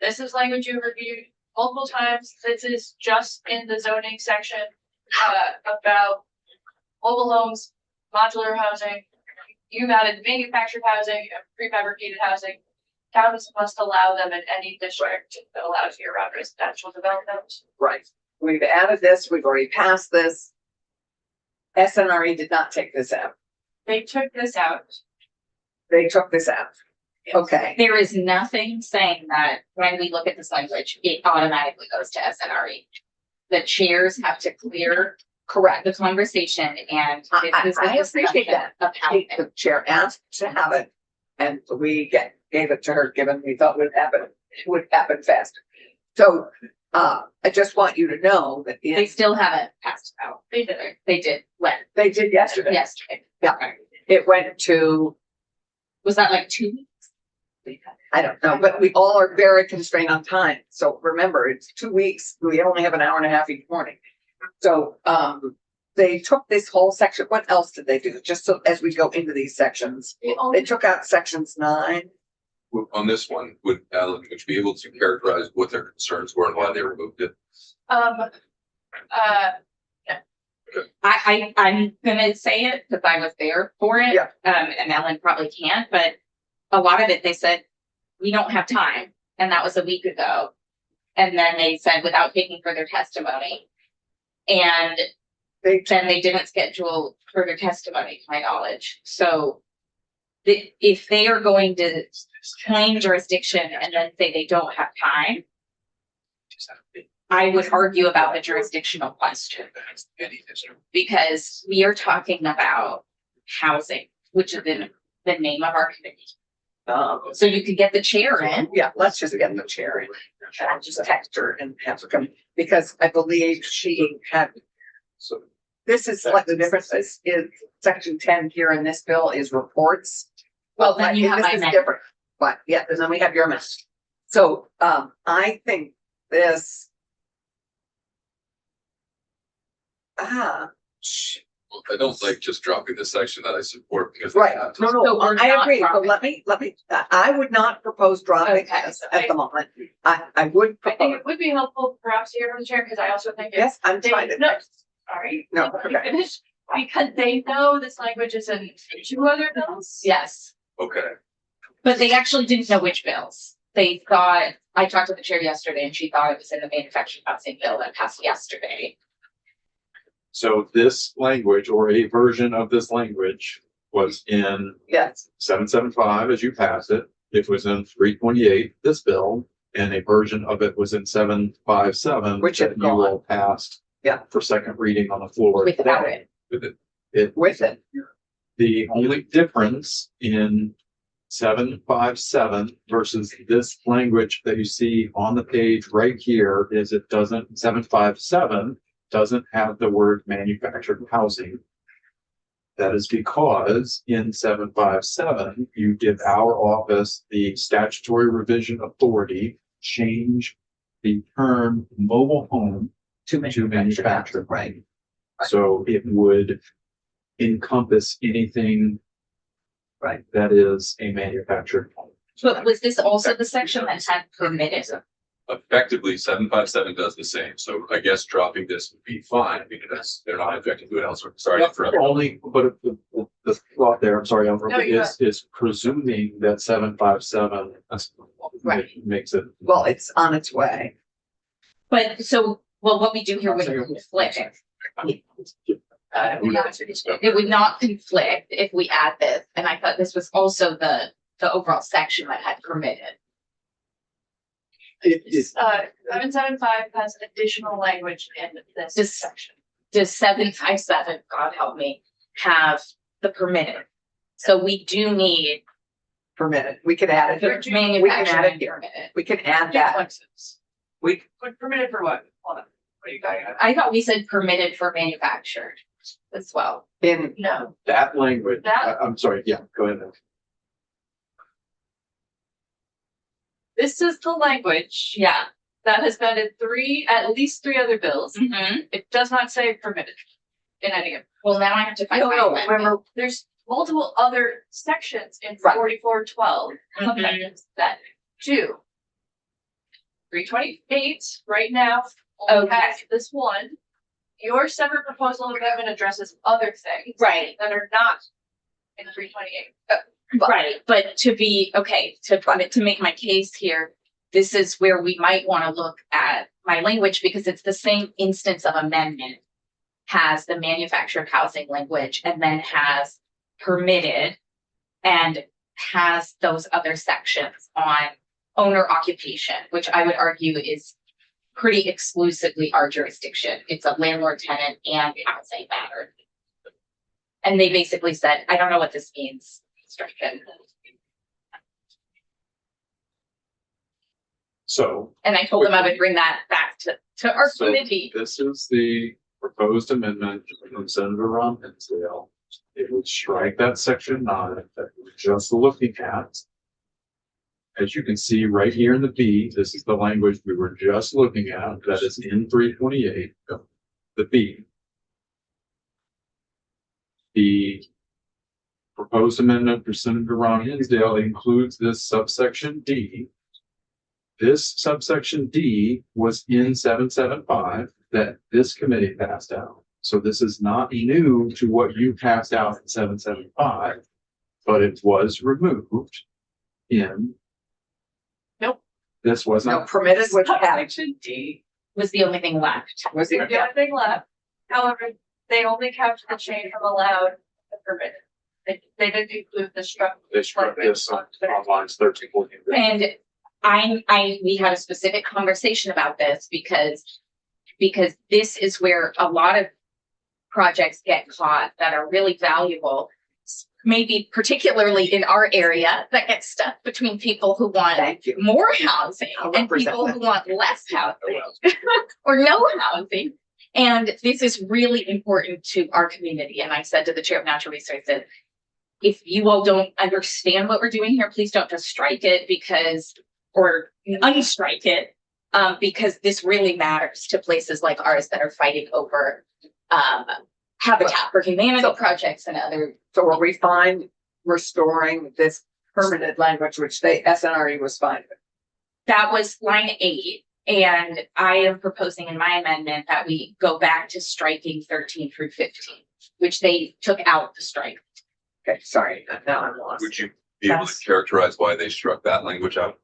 This is language you reviewed multiple times. This is just in the zoning section about mobile homes, modular housing. You've added manufactured housing and prefabricated housing. Towns must allow them in any district that allows year-round residential development. Right. We've added this, we've already passed this. SNRE did not take this out. They took this out. They took this out. Okay, There is nothing saying that when we look at this language, it automatically goes to SNRE. the chairs have to clear Correct. the conversation and this is I a appreciate discussion of how. The chair asked to have it, and we gave it to her, given we thought it would happen faster. So, I just want you to know that They still haven't passed it out. They did when? they did yesterday. Yesterday. Yeah. It went to, Was that like 2 weeks? I don't know, but we all are very constrained on time. So remember, it's 2 weeks. We only have an hour and a half each morning. So, they took this whole section. What else did they do? Just so as we go into these sections, they took out sections 9. On this one, would Alan, would you be able to characterize what their concerns were and why they removed it? I'm gonna say it because I was there for it. Yeah. And Ellen probably can't, but a lot of it, they said, we don't have time. And that was a week ago. And then they said, without taking further testimony. And then they didn't schedule further testimony, to my knowledge. So if they are going to claim jurisdiction and then say they don't have time, I would argue about the jurisdictional question. Because we are talking about housing, which is in the name of our committee. So you could get the chair in. Yeah, let's just get the chair in. I'll just text her and have her come, because I believe she had. So This is like the difference is section 10 here in this bill is reports. Well, then you have this my is amendment. different, but yeah, and then we have your amendment. So, I think this. I don't like just dropping this section that I support because. Right, no, So we're I not agree, but dropping. let me, I would not propose dropping Okay. this at the moment. I would I think propose, it would be helpful perhaps to hear from the chair, because I also think it's. yes, I'm They, trying to. no, sorry. No, Let me okay. finish. Because they know this language is in 2 other bills. Yes. Okay, But they actually didn't know which bills. They thought, I talked to the chair yesterday and she thought it was in the manufactured housing bill that passed yesterday. So this language or a version of this language was in Yes, 775 as you passed it. It was in 328, this bill, and a version of it was in 757. Which that had you all passed. Yeah. For second reading on the floor. Without today. it. with it. The only difference in 757 versus this language that you see on the page right here is it doesn't, 757 doesn't have the word manufactured housing. That is because in 757, you give our office the statutory revision authority, change the term mobile home to manufactured. Right. So it would encompass anything Right. that is a manufactured home. But was this also the section that had permitted? effectively 757 does the same, so I guess dropping this would be fine because they're not objecting to it elsewhere. Sorry for. Only, but the thought there, I'm sorry, No, you're is presuming that 757 Right. makes it. Well, it's on its way. But so, well, what we do here would conflict. It would not conflict if we add this, and I thought this was also the overall section that had permitted. It is, 775 has additional language in this This- section. Does 757, God help me, have the permitted? So we do need Permitted. We could add the it. manufacturing here. permitted. We can add that. We, But permitted for what? Hold on. What are you talking about? I thought we said permitted for manufactured as well. in, No, that language, That- I'm sorry, yeah, go ahead. this is the language Yeah. that has been in at least three other bills. Mhm. It does not say permitted in any of them. Well, now I have to find. no, my no, amendment. remember, There's multiple other sections in Right. 4412 Mhm. amendments that do. 328 right now only Okay. has this one. Your separate proposal amendment addresses other things Right. that are not in 328. Right, but to be, okay, to make my case here, this is where we might want to look at my language because it's the same instance of amendment. Has the manufactured housing language and then has permitted and has those other sections on owner occupation, which I would argue is pretty exclusively our jurisdiction. It's a landlord tenant and housing matter. And they basically said, I don't know what this means. Construction. So. And I told them I would bring that back to our So committee. this is the proposed amendment from Senator Ron Hinsdale. It would strike that section 9 that we're just looking at. As you can see right here in the B, this is the language we were just looking at, that is in 328, the B. The proposed amendment for Senator Ron Hinsdale includes this subsection D. This subsection D was in 775 that this committee passed out. So this is not new to what you passed out in 775, but it was removed in. Nope. This was No, not. permitted with cap. Section D was the only thing left. Was it? The only thing left, however, they only kept the change from allowed to permitted. They didn't include the struck. They struck this on lines 13, 14. And we had a specific conversation about this because this is where a lot of projects get caught that are really valuable, maybe particularly in our area, that get stuck between people who want Thank you. more housing I'll and represent people that. who want less housing or no housing. And this is really important to our community. And I said to the chair of natural resources, if you all don't understand what we're doing here, please don't just strike it or unstrike it, because this really matters to places like ours that are fighting over Habitat for Humanity projects and other. So will we find restoring this permanent language, which SNRE was fine with? That was line 8. And I am proposing in my amendment that we go back to striking 13 through 15, which they took out the strike. Okay, sorry, now I'm lost. Would you be able to That's- characterize why they struck that language out?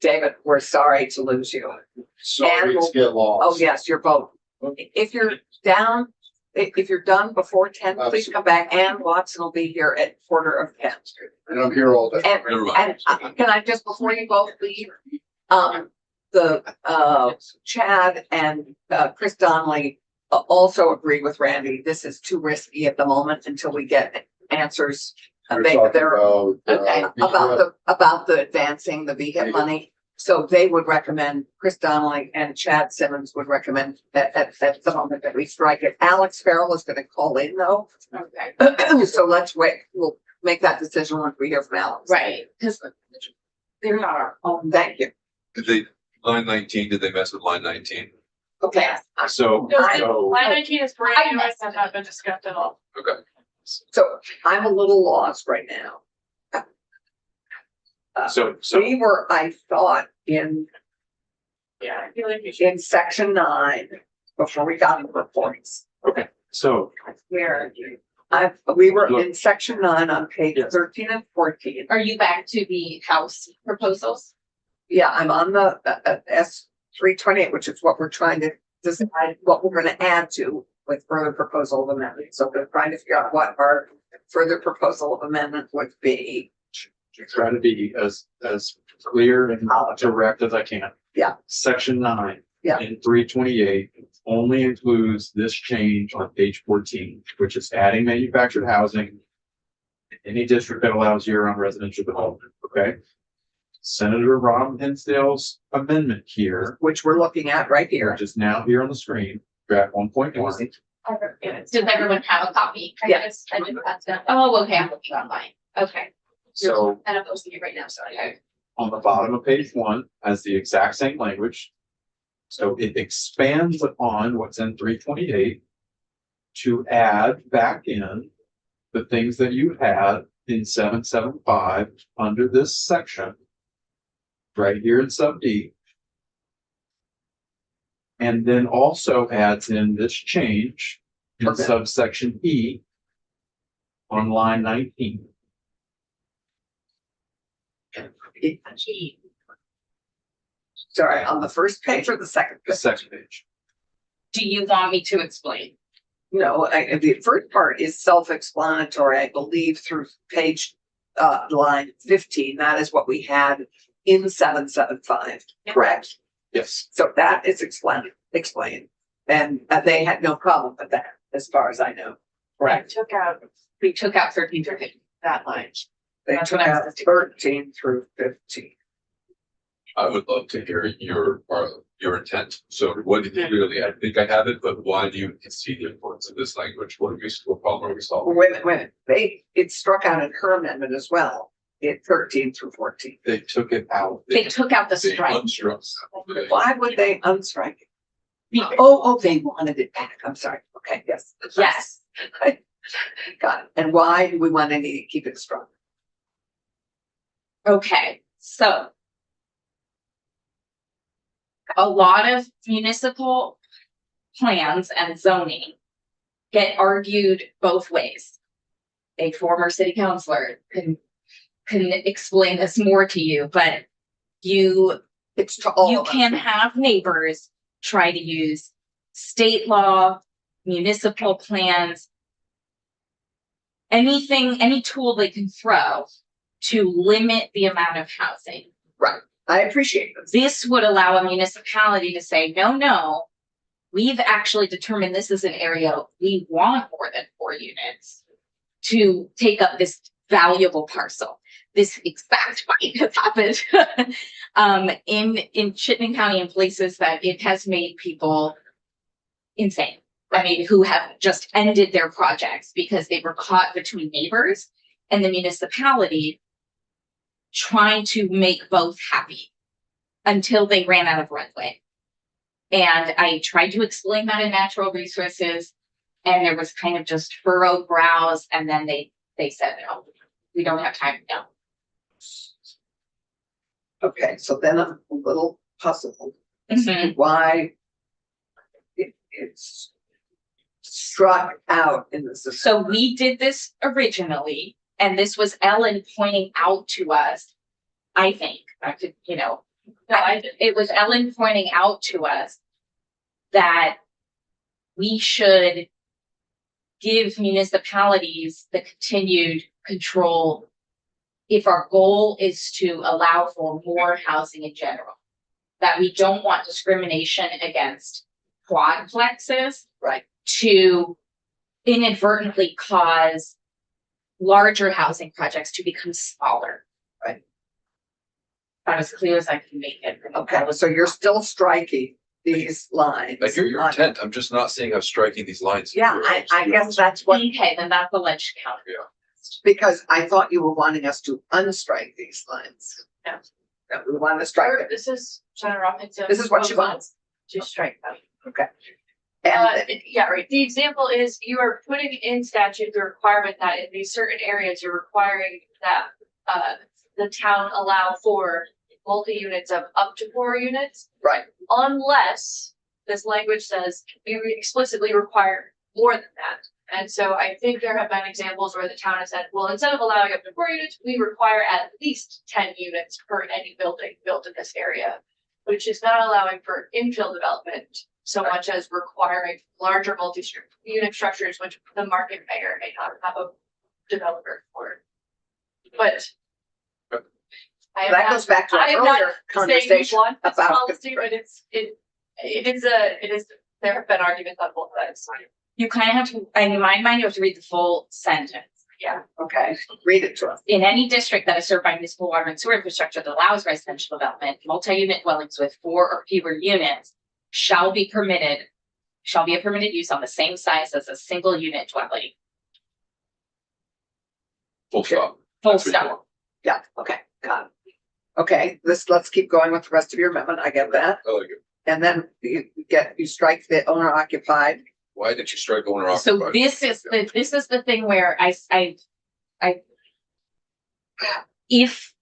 David, we're sorry to lose you. Sorry to get Oh, lost. yes, you're both. If you're down, if you're done before 10, please come back. Ann Watson will be here at 9:45. And I'm here all day. And, Never mind. can I just, before you both leave, Chad and Chris Donnelly also agree with Randy. This is too risky at the moment until we get answers. We're They- talking they're- about, Okay, about the advancing the VHIP money. So they would recommend, Chris Donnelly and Chad Simmons would recommend at the moment that we strike it. Alex Farrell is gonna call in though. Okay. So let's wait. We'll make that decision once we hear from Alex. Right. Because they're not our own. Thank you. Did they, line 19, did they mess with line 19? Okay, So, Line 19 is brand new and has not been discussed at all. Okay. so I'm a little lost right now. so, We were, I thought, in Yeah, I feel like we should. in section 9 before we got into reports. so Where we were in section 9 on page Yes. 13 and 14. Are you back to the house proposals? Yeah, I'm on the S328, which is what we're trying to decide what we're gonna add to with further proposal of amendment. So we're trying to figure out what our further proposal of amendment would be. try to be as clear and direct as I can. Yeah. Section 9. Yeah. In 328 only includes this change on page 14, which is adding manufactured housing in any district that allows year-round residential development, okay? Senator Ron Hinsdale's amendment here, Which we're looking at right here. which is now here on the screen, draft 1.1. Does everyone have a copy? I just passed down. Oh, okay, I'm looking online. Okay. So And I'm posting it right now, so I. on the bottom of page 1 has the exact same language. So it expands upon what's in 328 to add back in the things that you had in 775 under this section. Right here in sub D. And then also adds in this change in Okay. subsection E on line 19. Sorry, on the first page or the second? The second page. Do you want me to explain? No, the first part is self-explanatory, I believe, through page, line 15. That is what we had in 775, correct? Yes. So that is explained. And they had no problem with that, as far as I know. Correct. We took out 13 through 15, that line. They That's took what I out was thinking. 13 through 15. I would love to hear your intent. So what did you really, I think I have it, but why do you see the importance of this language? What problem are we solving? Wait a minute, it struck out in her amendment as well, it 13 through 14. They took it out. They took out the They strike. unstruck. Why would they unstrike it? Be- Oh, they wanted it back. I'm sorry. Okay, yes. Yes, Got it. And why do we want to keep it strong? okay, so. A lot of municipal plans and zoning get argued both ways. A former city councilor can explain this more to you, but It's to all you of us. can have neighbors try to use state law, municipal plans, anything, any tool they can throw to limit the amount of housing. I appreciate this. This would allow a municipality to say, no, we've actually determined this is an area we want more than 4 units to take up this valuable parcel. This exact fight has happened in Chittenden County in places that it has made people insane. I mean, who have just ended their projects because they were caught between neighbors and the municipality trying to make both happy until they ran out of runway. And I tried to explain that in natural resources, and there was kind of just furrowed brows, and then they said, no, we don't have time now. Okay, so then I'm a little puzzled. Mhm. Why it's struck out in the system. So we did this originally, and this was Ellen pointing out to us, I think, I could, it was Ellen pointing out to us that we should give municipalities the continued control if our goal is to allow for more housing in general. That we don't want discrimination against quadplexes, Right. to inadvertently cause larger housing projects to become smaller. Right. About as clear as I can make it. Okay, so you're still striking these lines. I hear your intent. I'm just not seeing how striking these lines. Yeah, I guess that's what, Okay, then that's alleged counter. because I thought you were wanting us to unstrike these lines. No. No, we want to strike it. This is Senator Robinson. This is what she wants. To strike them. Okay. And Yeah, right. The example is you are putting in statute the requirement that in these certain areas, you're requiring that the town allow for multi-units of up to 4 units. Right. Unless this language says we explicitly require more than that. And so I think there have been examples where the town has said, well, instead of allowing up to 4 units, we require at least 10 units per any building built in this area, which is not allowing for infill development so much as requiring larger multi-unit structures, which the market may or may not have a developer for. But I am that not- goes back to I our am not earlier saying we conversation want this about. policy, but it is, there have been arguments on both sides. You kind of have to, in my mind, you have to read the full sentence. Okay, read it to us. In any district that is served by municipal water and sewer infrastructure that allows residential development, multi-unit dwellings with 4 or fewer units shall be a permitted use on the same size as a single unit dwelling. Full stop. Full That's what you stop. want. Yeah, okay, got it. Okay, let's keep going with the rest of your amendment. I get that. I like it. And then you strike the owner occupied. Why did you strike owner So occupied? this is the thing where if,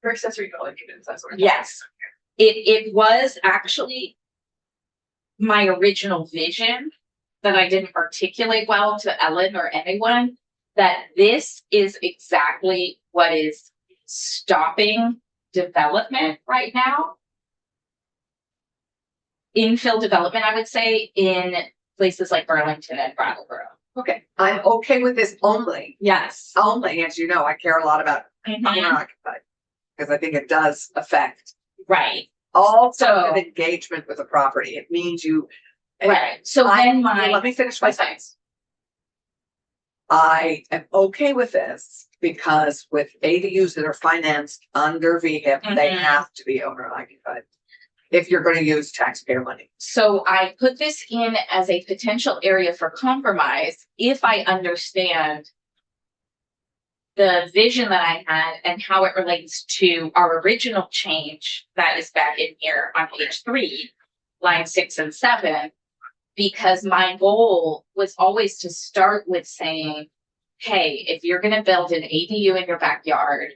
For accessory dwelling units, that's what. yes, it was actually my original vision that I didn't articulate well to Ellen or anyone, that this is exactly what is stopping development right now. Infill development, I would say, in places like Burlington and Brattleboro. Okay, I'm okay with this only, Yes. as you know, I care a lot about owner Mhm. occupied. Because I think it does affect Right. all sort So- of engagement with the property. It means you. Right, so then Let me finish my sentence. I am okay with this because with ADUs that are financed under VHIP, they Mhm. have to be owner occupied. If you're gonna use taxpayer money. so I put this in as a potential area for compromise if I understand the vision that I had and how it relates to our original change that is back in here on page 3, line 6 and 7. Because my goal was always to start with saying, hey, if you're gonna build an ADU in your backyard,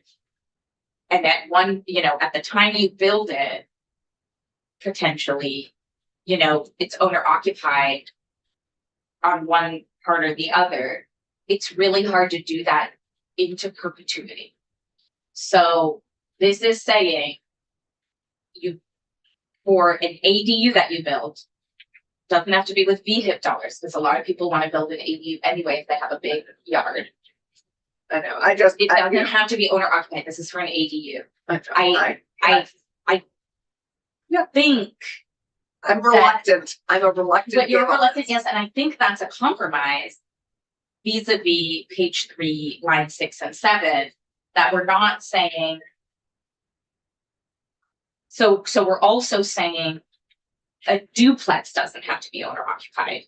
and at at the time you build it, potentially, it's owner occupied on one part or the other, it's really hard to do that into perpetuity. So this is saying for an ADU that you build, doesn't have to be with VHIP dollars, because a lot of people want to build an ADU anyway if they have a big yard. I know, It doesn't have to be owner occupied. This is for an ADU. I think, I'm reluctant. I'm a reluctant. but you're giver. reluctant, yes, and I think that's a compromise vis-a-vis page 3, line 6 and 7, that we're not saying. So we're also saying a duplex doesn't have to be owner occupied.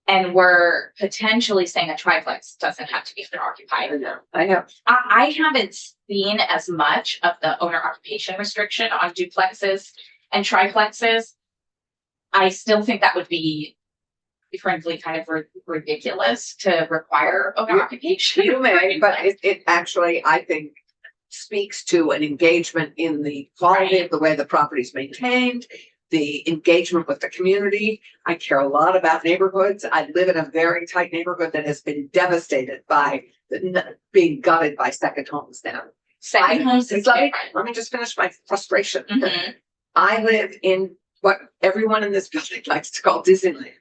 And we're potentially saying a triplex doesn't have to be owner occupied. I know. I haven't seen as much of the owner occupation restriction on duplexes and triplexes. I still think that would be, frankly, kind of ridiculous to require owner occupation. You may, but it actually, I think, speaks to an engagement in the quality of the way the property is maintained, the engagement with the community. I care a lot about neighborhoods. I live in a very tight neighborhood that has been devastated by being gutted by second homes now. Second homes is Let different. me just finish my frustration. Mhm. I live in what everyone in this building likes to call Disneyland.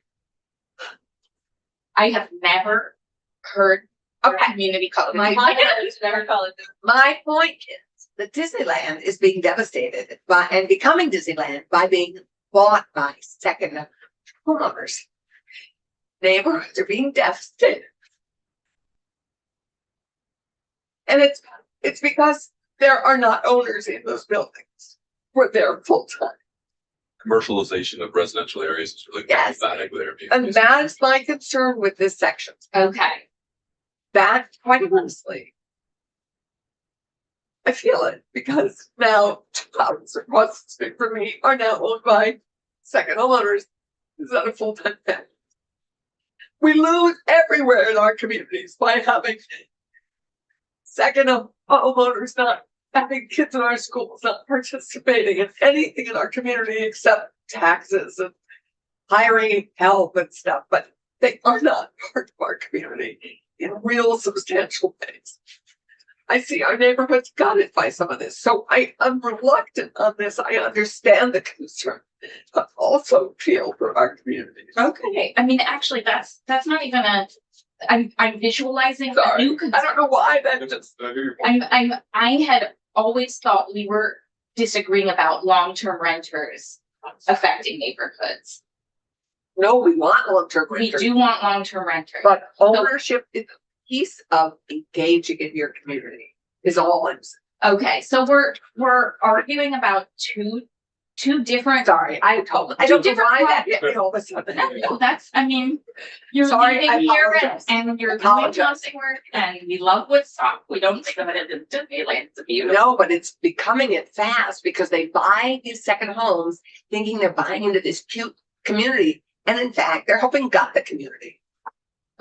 I have never heard a community call it. My point is that Disneyland is being devastated by and becoming Disneyland by being bought by second homeowners. Neighborhoods are being devastated. And it's because there are not owners in those buildings. We're there full time. Commercialization of residential areas is really Yes. problematic there. And that is my concern with this section. Okay. That, quite honestly, I feel it because now 2 houses across the street from me are now owned by second homeowners instead of full-time families. We lose everywhere in our communities by having second homeowners not having kids in our schools, not participating in anything in our community except taxes and hiring help and stuff, but they are not part of our community in real substantial ways. I see our neighborhoods gutted by some of this, so I am reluctant on this. I understand the concern, but also feel for our communities. Okay. I mean, actually, that's not even I'm visualizing a Sorry, new I concern. don't know why that just. I had always thought we were disagreeing about long-term renters affecting neighborhoods. No, we want long-term We renters, do want long-term renters. but ownership is a piece of engaging in your community is all I'm saying. Okay, so we're arguing about two different. Sorry, I don't know why that hit me all of a sudden. No, that's, I mean, you're Sorry, I leaving here apologize. and you're doing Apologize. nothing work and we love Woodstock. We don't think of it as Disneyland. It's beautiful. No, but it's becoming it fast because they buy these second homes thinking they're buying into this cute community. And in fact, they're helping gut the community.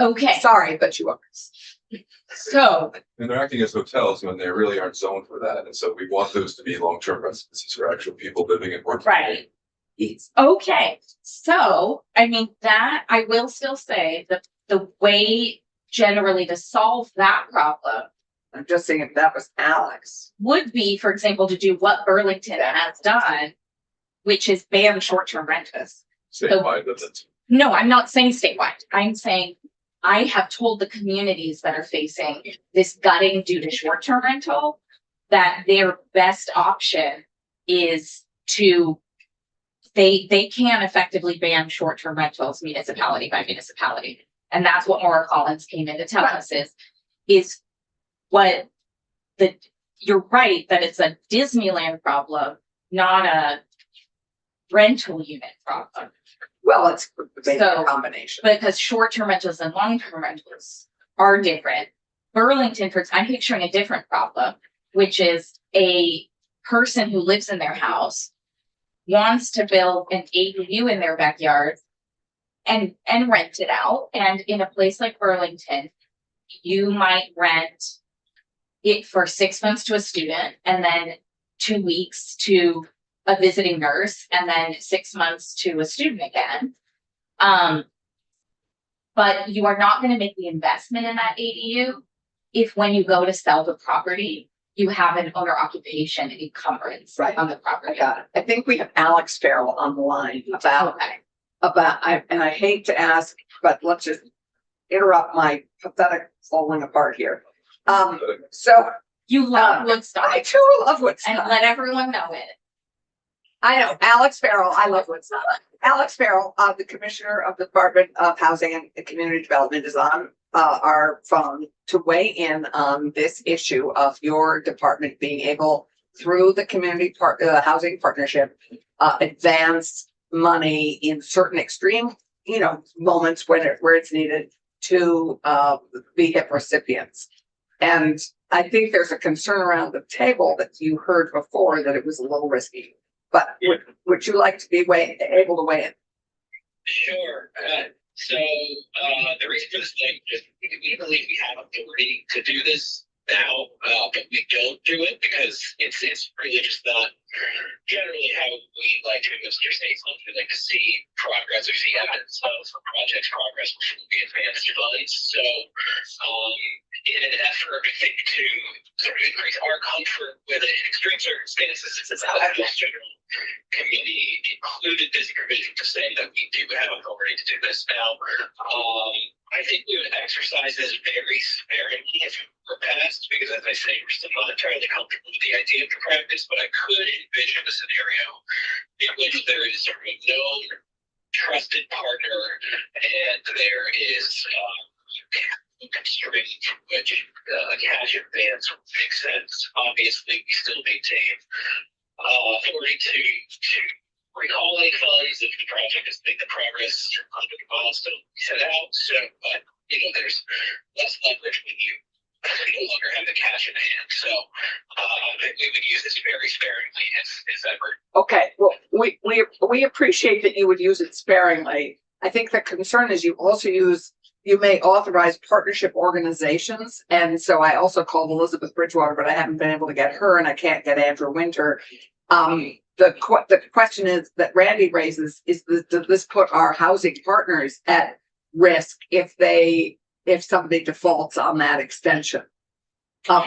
Okay, Sorry, but you are. so, And they're acting as hotels when they really aren't zoned for that. And so we want those to be long-term residences for actual people living and working. right. Okay, so, I mean, that, I will still say that the way generally to solve that problem I'm just saying if that was Alex. would be, for example, to do what Burlington has done, which is ban short-term rentals. Statewide, that's No, I'm not saying statewide. I'm saying I have told the communities that are facing this gutting due to short-term rental that their best option is to, they can effectively ban short-term rentals municipality by municipality. And that's what Maura Collins came in to tell us is what you're right, that it's a Disneyland problem, not a rental unit problem. Well, it's maybe a So- combination. Because short-term rentals and long-term rentals are different. Burlington, I'm picturing a different problem, which is a person who lives in their house wants to build an ADU in their backyard and rent it out. And in a place like Burlington, you might rent it for 6 months to a student and then 2 weeks to a visiting nurse and then 6 months to a student again. But you are not going to make the investment in that ADU if when you go to sell the property, you have an owner occupation encumbrance Right. on the I property. got it. I think we have Alex Farrell on the line Okay. and I hate to ask, but let's just interrupt my pathetic falling apart here. So You love Woodstock I too love and Woodstock. let everyone know it. I know, Alex Farrell, I love Woodstock. Alex Farrell, the Commissioner of the Department of Housing and Community Development is on our phone to weigh in on this issue of your department being able, through the housing partnership, advance money in certain extreme, moments where it's needed to VHIP recipients. And I think there's a concern around the table that you heard before that it was a little risky. But would you like to be able to weigh in? Sure. The reason for this thing is we believe we have authority to do this now, but we don't do it because it's really just not generally how we like to Mr. States. We like to see progress or see evidence of project's progress before we advance funds. So, in an effort, I think, to sort of increase our comfort with it in extreme circumstances, it's the House General Committee included this provision to say that we do have authority to do this now. I think we would exercise this very sparingly if it were passed, because as I say, we're still not entirely comfortable with the idea of the practice, but I could envision a scenario in which there is sort of a known trusted partner and there is constraint from which a cash advance would make sense. Obviously, we still maintain authority to recall any funds if the project has made the progress under the milestone we set out. So, but there's less leverage when you no longer have the cash in hand. So, we would use this very sparingly if ever. Okay, well, we appreciate that you would use it sparingly. I think the concern is you may authorize partnership organizations. And so I also called Elizabeth Bridgewater, but I haven't been able to get her and I can't get Andrew Winter. The question is that Randy raises is does this put our housing partners at risk if somebody defaults on that extension of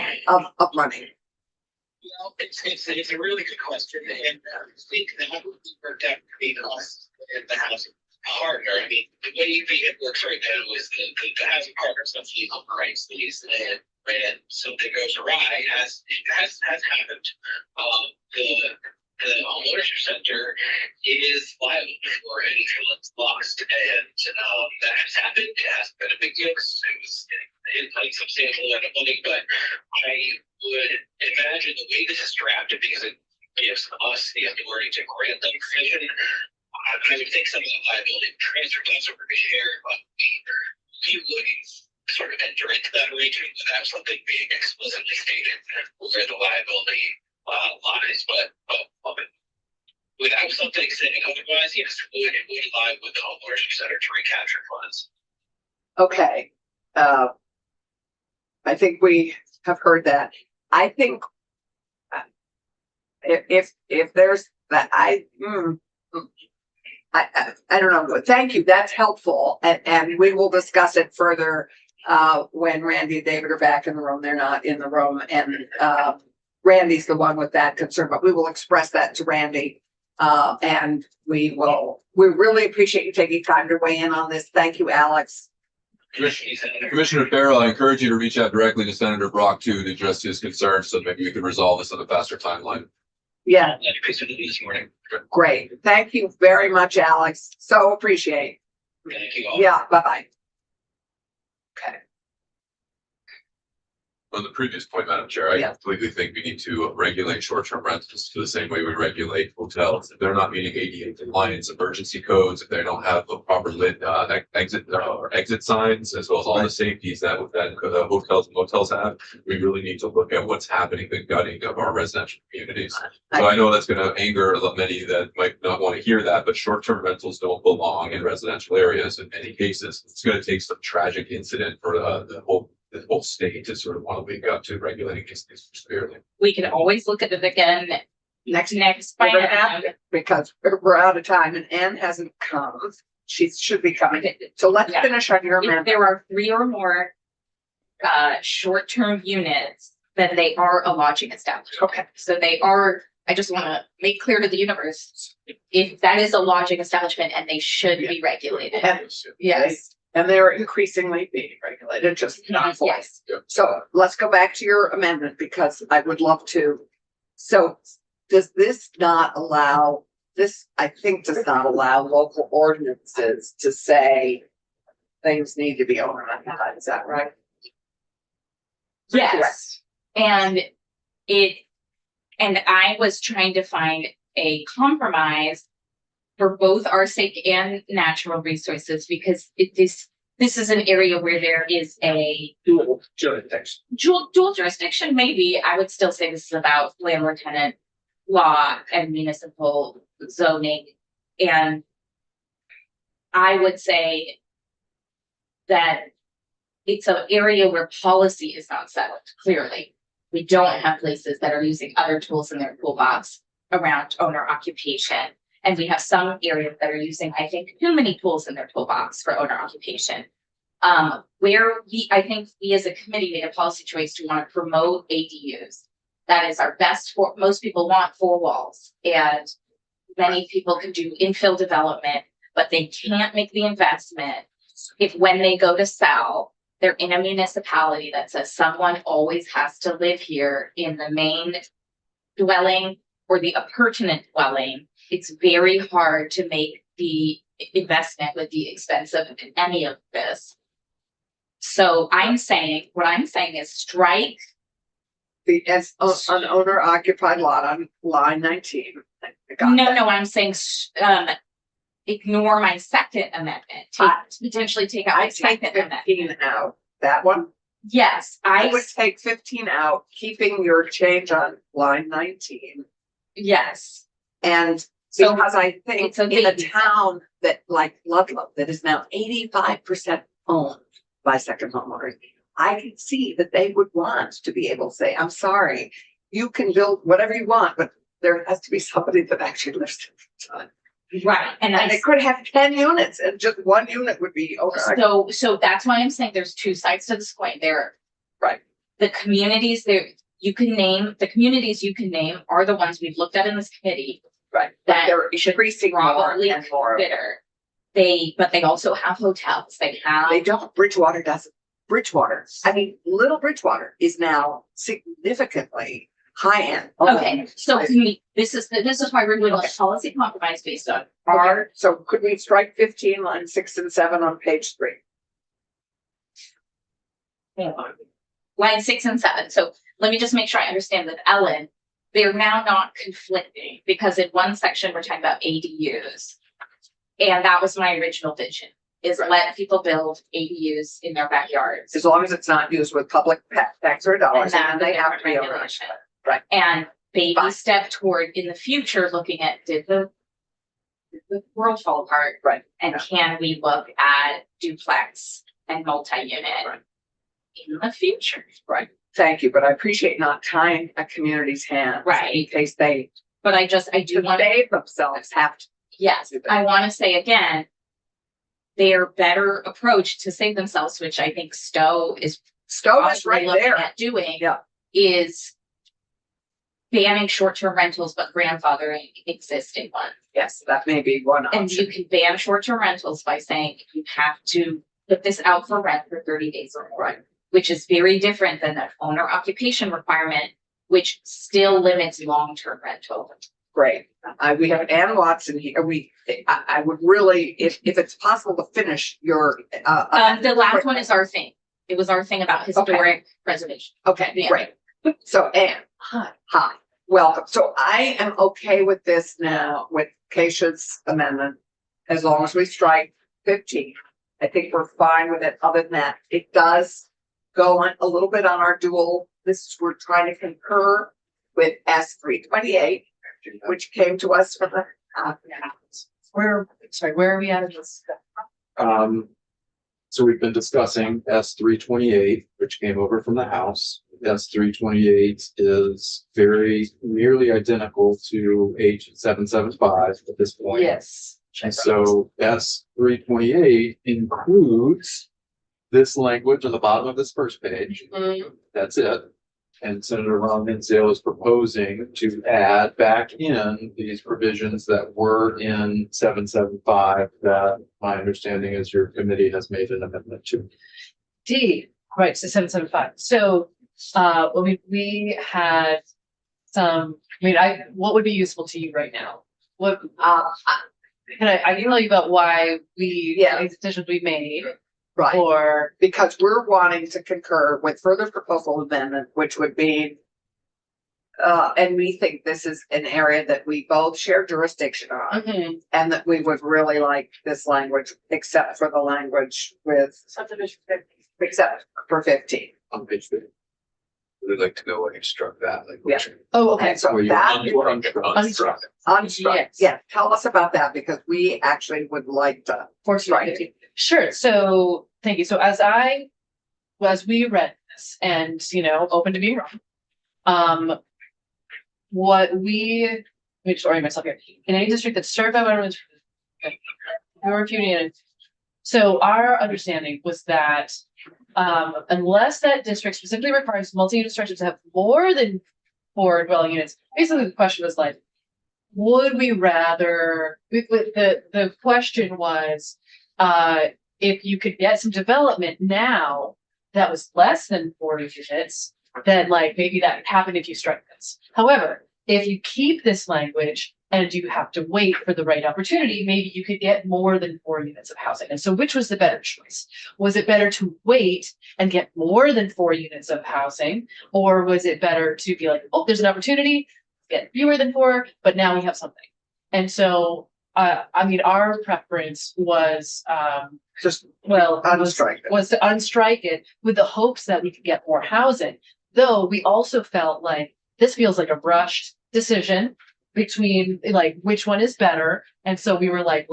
money? Well, it's a really good question, and I think that would be worked out between us and the housing partner. I mean, the way it works right now is the housing partner's got legal rights these, and when something goes awry, as happened, the home ownership center is liable for any funds lost, and that has happened. It hasn't been a big deal because it was a substantial amount of money, but I would imagine the way this is drafted, because it gives us the authority to grant them provision, I would think some of the liability would transfer to us over to share, but we would sort of enter into that arrangement without something being explicitly stated where the liability lies, but without something saying otherwise, yes, it would lie with the home ownership center to recapture funds. Okay. I think we have heard that. I think if there's that, I don't know, but thank you. That's helpful. And we will discuss it further when Randy and David are back in the room. They're not in the room. And Randy's the one with that concern, but we will express that to Randy. And we really appreciate you taking time to weigh in on this. Thank you, Alex. Commissioner Farrell, I encourage you to reach out directly to Senator Brock too to address his concerns so maybe we can resolve this on a faster timeline. Yeah, This morning. great. Thank you very much, Alex. So appreciate. Thank you all. Yeah, bye-bye. Okay, On the previous point, Madam Chair, I Yeah. completely think we need to regulate short-term rentals to the same way we regulate hotels. If they're not meeting ADA compliance, emergency codes, if they don't have the proper lit, exit signs, as well as all the safeties that hotels and motels have, we really need to look at what's happening, the gutting of our residential communities. So I know that's gonna anger many that might not want to hear that, but short-term rentals don't belong in residential areas in many cases. It's gonna take some tragic incident for the whole state to sort of want to wake up to regulating these things severely. We can always look at it again next we're gonna have biennium. to, because we're out of time and Anne hasn't come. She should be coming. So let's Yeah. finish on your If amendment. there are 3 or more short-term units, then they are a lodging establishment. Okay, So they are, I just want to make clear to the universe, if that is a lodging establishment and they should be regulated. and, Yes. and they're increasingly being regulated, just not for. Yes. So let's go back to your amendment because I would love to. So does this not allow, this I think does not allow local ordinances to say things need to be owner occupied, is that right? Yes. And I was trying to find a compromise for both our sake and natural resources because this is an area where there is a Dual jurisdiction. dual jurisdiction. Maybe I would still say this is about landlord tenant law and municipal zoning. And I would say that it's an area where policy is not settled clearly. We don't have places that are using other tools in their toolbox around owner occupation. And we have some areas that are using, I think, too many tools in their toolbox for owner occupation. I think we as a committee made a policy choice to want to promote ADUs. That is our best for, most people want 4 walls and many people can do infill development, but they can't make the investment if when they go to sell, they're in a municipality that says someone always has to live here in the main dwelling or the appurtenant dwelling. It's very hard to make the investment with the expense of any of this. So what I'm saying is strike. The, as an owner occupied lot on line 19. I got No, that. I'm saying, ignore my second amendment, potentially take out my I take second amendment. 15 out, that one. Yes, I would take 15 out, keeping your change on line 19. yes. And So because I think it's a in a baby. town that like Ludlow, that is now 85% owned by second homeowners, I can see that they would want to be able to say, I'm sorry, you can build whatever you want, but there has to be somebody that actually lives in it. Right, and And they could have 10 units and just 1 unit would be owner occupied. so that's why I'm saying there's 2 sides to this coin. There, Right. the communities there, the communities you can name are the ones we've looked at in this committee Right. that They're should increasing more probably and more. consider. But they also have hotels. They have. They don't, Bridgewater doesn't. Bridgewater, I mean, Little Bridgewater is now significantly high-end. Okay, so to me, this is why we're doing a Okay. policy compromise based on Are, so could we strike 15 line 6 and 7 on page 3? line 6 and 7. So let me just make sure I understand with Ellen, they're now not conflicting because in one section, we're talking about ADUs. And that was my original vision, is let people build ADUs in their backyards. As long as it's not used with public tax or dollars, And and then they have to be owner regulation. occupied. Right. And baby Fine. step toward in the future, looking at did the world fall apart? Right. And can we look at duplex and multi-unit Right. in the future? Right. Thank you, but I appreciate not tying a community's hands. Right. In case they, But I do to want to, save themselves, have to. yes, I want to say again, their better approach to save themselves, which I think Stowe is Stowe is possibly right looking there. at doing, Yeah. is banning short-term rentals, but grandfathering existing ones. Yes, that may be one And you option. can ban short-term rentals by saying you have to put this out for rent for 30 days or more, which is very different than that owner occupation requirement which still limits long-term rental. Great. We have Ann Watson here. I would really, if it's possible to finish your, The last one is our thing. It was our thing about historic preservation. okay, Yeah. great. So Ann, hi, welcome. So I am okay with this now, with Keisha's amendment, as long as we strike 15. I think we're fine with it. Other than that, it does go on a little bit on our dual. We're trying to concur with S328, which came to us from the. Where are we at in this? So we've been discussing S328, which came over from the House. S328 is very nearly identical to H775 at this point. Yes. And so S328 includes this language on the bottom of this first page. That's it. And Senator Ron Hinsdale is proposing to add back in these provisions that were in 775 that my understanding is your committee has made an amendment to. D, right, so 775. So, we had some, what would be useful to you right now? What, I can tell you about why these decisions we made, Right, or, because we're wanting to concur with further proposal amendment, which would be. And we think this is an area that we both share jurisdiction on, and that we would really like this language, except for the language with. Except for 15. On page 50. We'd like to know what you struck that. Like, oh, okay. And so Where you that. unstruck. Unstruck, Yes. yeah, tell us about that, because we actually would like to. Right. Sure. So thank you. So as we read this and, open to being wrong, let me just orient myself here. In any district that's served by veterans, so our understanding was that, unless that district specifically requires multi-unit structures to have more than 4 dwelling units, basically the question was like, would we rather, the question was, if you could get some development now that was less than 40 units, then like maybe that would happen if you strike this. However, if you keep this language and you have to wait for the right opportunity, maybe you could get more than 4 units of housing. And so which was the better choice? Was it better to wait and get more than 4 units of housing? Or was it better to be like, oh, there's an opportunity, get fewer than 4, but now we have something. And so our preference was Just unstrike it. Was to unstrike it with the hopes that we could get more housing. Though we also felt like this feels like a rushed decision between like which one is better. And so we were like,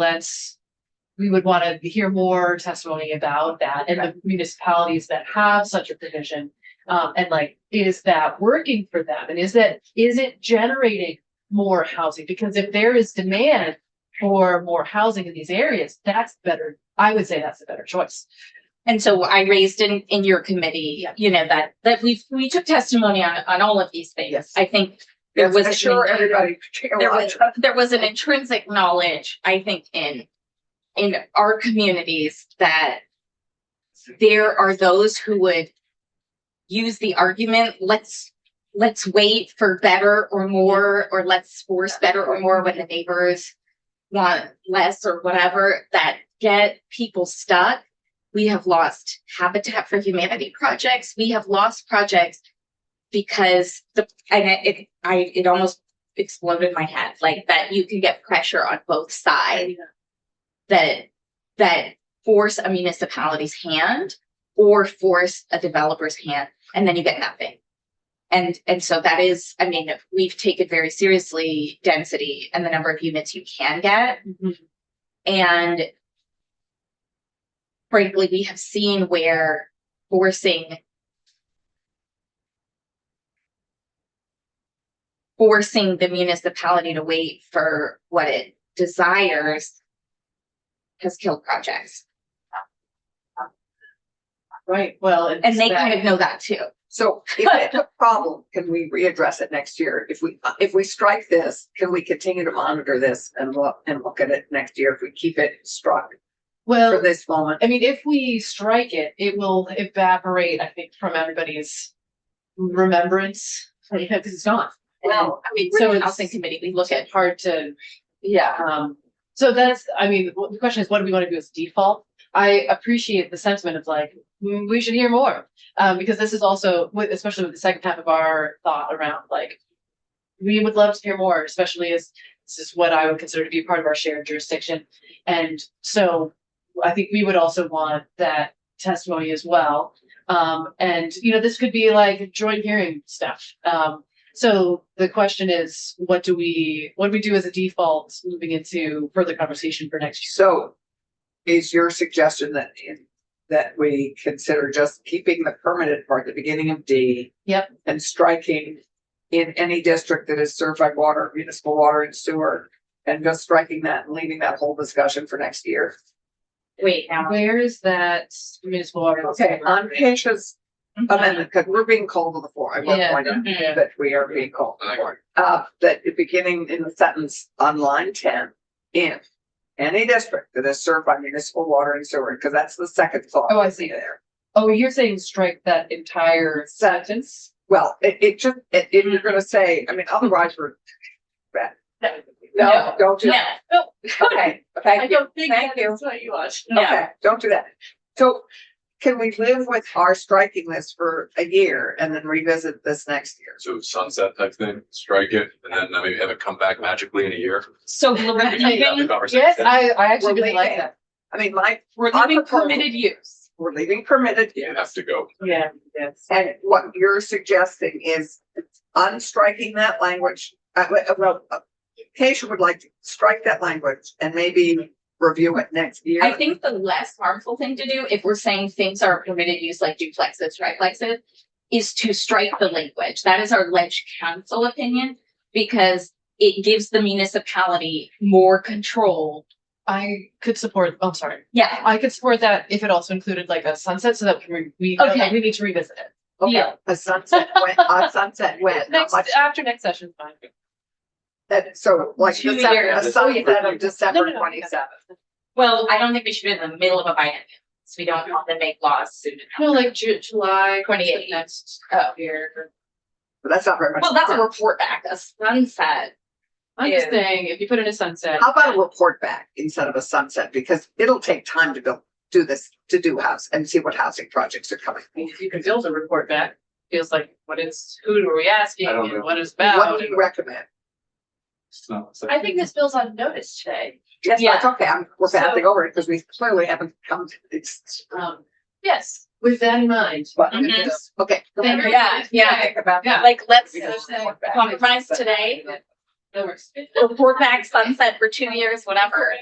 we would want to hear more testimony about that and the municipalities that have such a provision. And like, is that working for them? And is it generating more housing? Because if there is demand for more housing in these areas, that's better. I would say that's a better choice. And so I raised in your committee, that we took testimony on all of these things. Yes. I think there was everybody. there was an intrinsic knowledge, I think, in our communities that there are those who would use the argument, let's wait for better or more, or let's force better or more when the neighbors want less or whatever, that get people stuck. We have lost Habitat for Humanity projects. We have lost projects because it almost exploded my head, like that you can get pressure on both sides that force a municipality's hand or force a developer's hand, and then you get nothing. And so that is, we've taken very seriously density and the number of units you can get. And frankly, we have seen where forcing the municipality to wait for what it desires has killed projects. Right. Well, and they kind of know that too. So if it's a problem, can we readdress it next year? If we strike this, can we continue to monitor this and look at it next year if we keep it struck? Well, for this moment. If we strike it, it will evaporate, I think, from everybody's remembrance because it's not. Well, I mean, So so it's- housing committee, we look at, Hard to, yeah, so that's, I mean, the question is, what do we want to do as default? I appreciate the sentiment of like, we should hear more. Because this is also, especially with the second half of our thought around like, we would love to hear more, especially as this is what I would consider to be part of our shared jurisdiction. And so I think we would also want that testimony as well. And, this could be like joint hearing stuff. So the question is, what do we do as a default moving into further conversation for next year? So is your suggestion that we consider just keeping the permitted part at the beginning of D? Yep. And striking in any district that is served by water, municipal water and sewer, and just striking that and leaving that whole discussion for next year? wait, now, Where is that municipal water? Okay, on Keisha's amendment, because we're being called to the floor, I will Yeah. point out Mhm. that we are being called to the floor. That the beginning in the sentence on line 10, in any district that is served by municipal water and sewer, because that's the second thought. Oh, I see. There. Oh, you're saying strike that entire sentence? Well, if you're gonna say, I mean, otherwise we're. No, don't do that. no, Okay, okay, don't think Thank you. what you want. no, okay, don't do that. So can we live with our striking this for a year and then revisit this next year? So sunset type thing, strike it, and then maybe have it come back magically in a year. so we're We can have the leaving, conversation. Yes, I actually We're really like leaving- that. I mean, we're my leaving proposal- permitted use. we're leaving permitted You use. have to go. Yeah, yes. And what you're suggesting is unstriking that language. Keisha would like to strike that language and maybe review it next year. I think the less harmful thing to do, if we're saying things are permitted use like duplexes, triplexes, is to strike the language. That is our ledge council opinion, because it gives the municipality more control. I could support, I'm sorry. Yeah, I could support that if it also included like a sunset so that we know Okay. that we need to revisit it. Okay, yeah. a sunset when, how Next, much, after next session is fine. so like 2 December, years. a sunset of December No. 27th. well, I don't think we should be in the middle of a biennium, so we don't have to make laws soon enough. No, like July 28th. next Oh. year. But that's not very much. Well, that's a time. report back, a sunset. I'm just Yeah. saying, if you put in a sunset. How about a report back instead of a sunset? Because it'll take time to do this, to do house and see what housing projects are coming. If you can build a report back, feels like who are we asking I don't and know. what it's What about. do you recommend? It's not- I think this bill's on notice today. Yes, Yeah. that's okay. We're passing over it because we clearly haven't come, it's, Yes, with that in mind. but, Mhm. okay. Thank you. Yeah, Think about that. like, let's We don't report back. compromise today, That works. report back sunset for 2 years, whatever.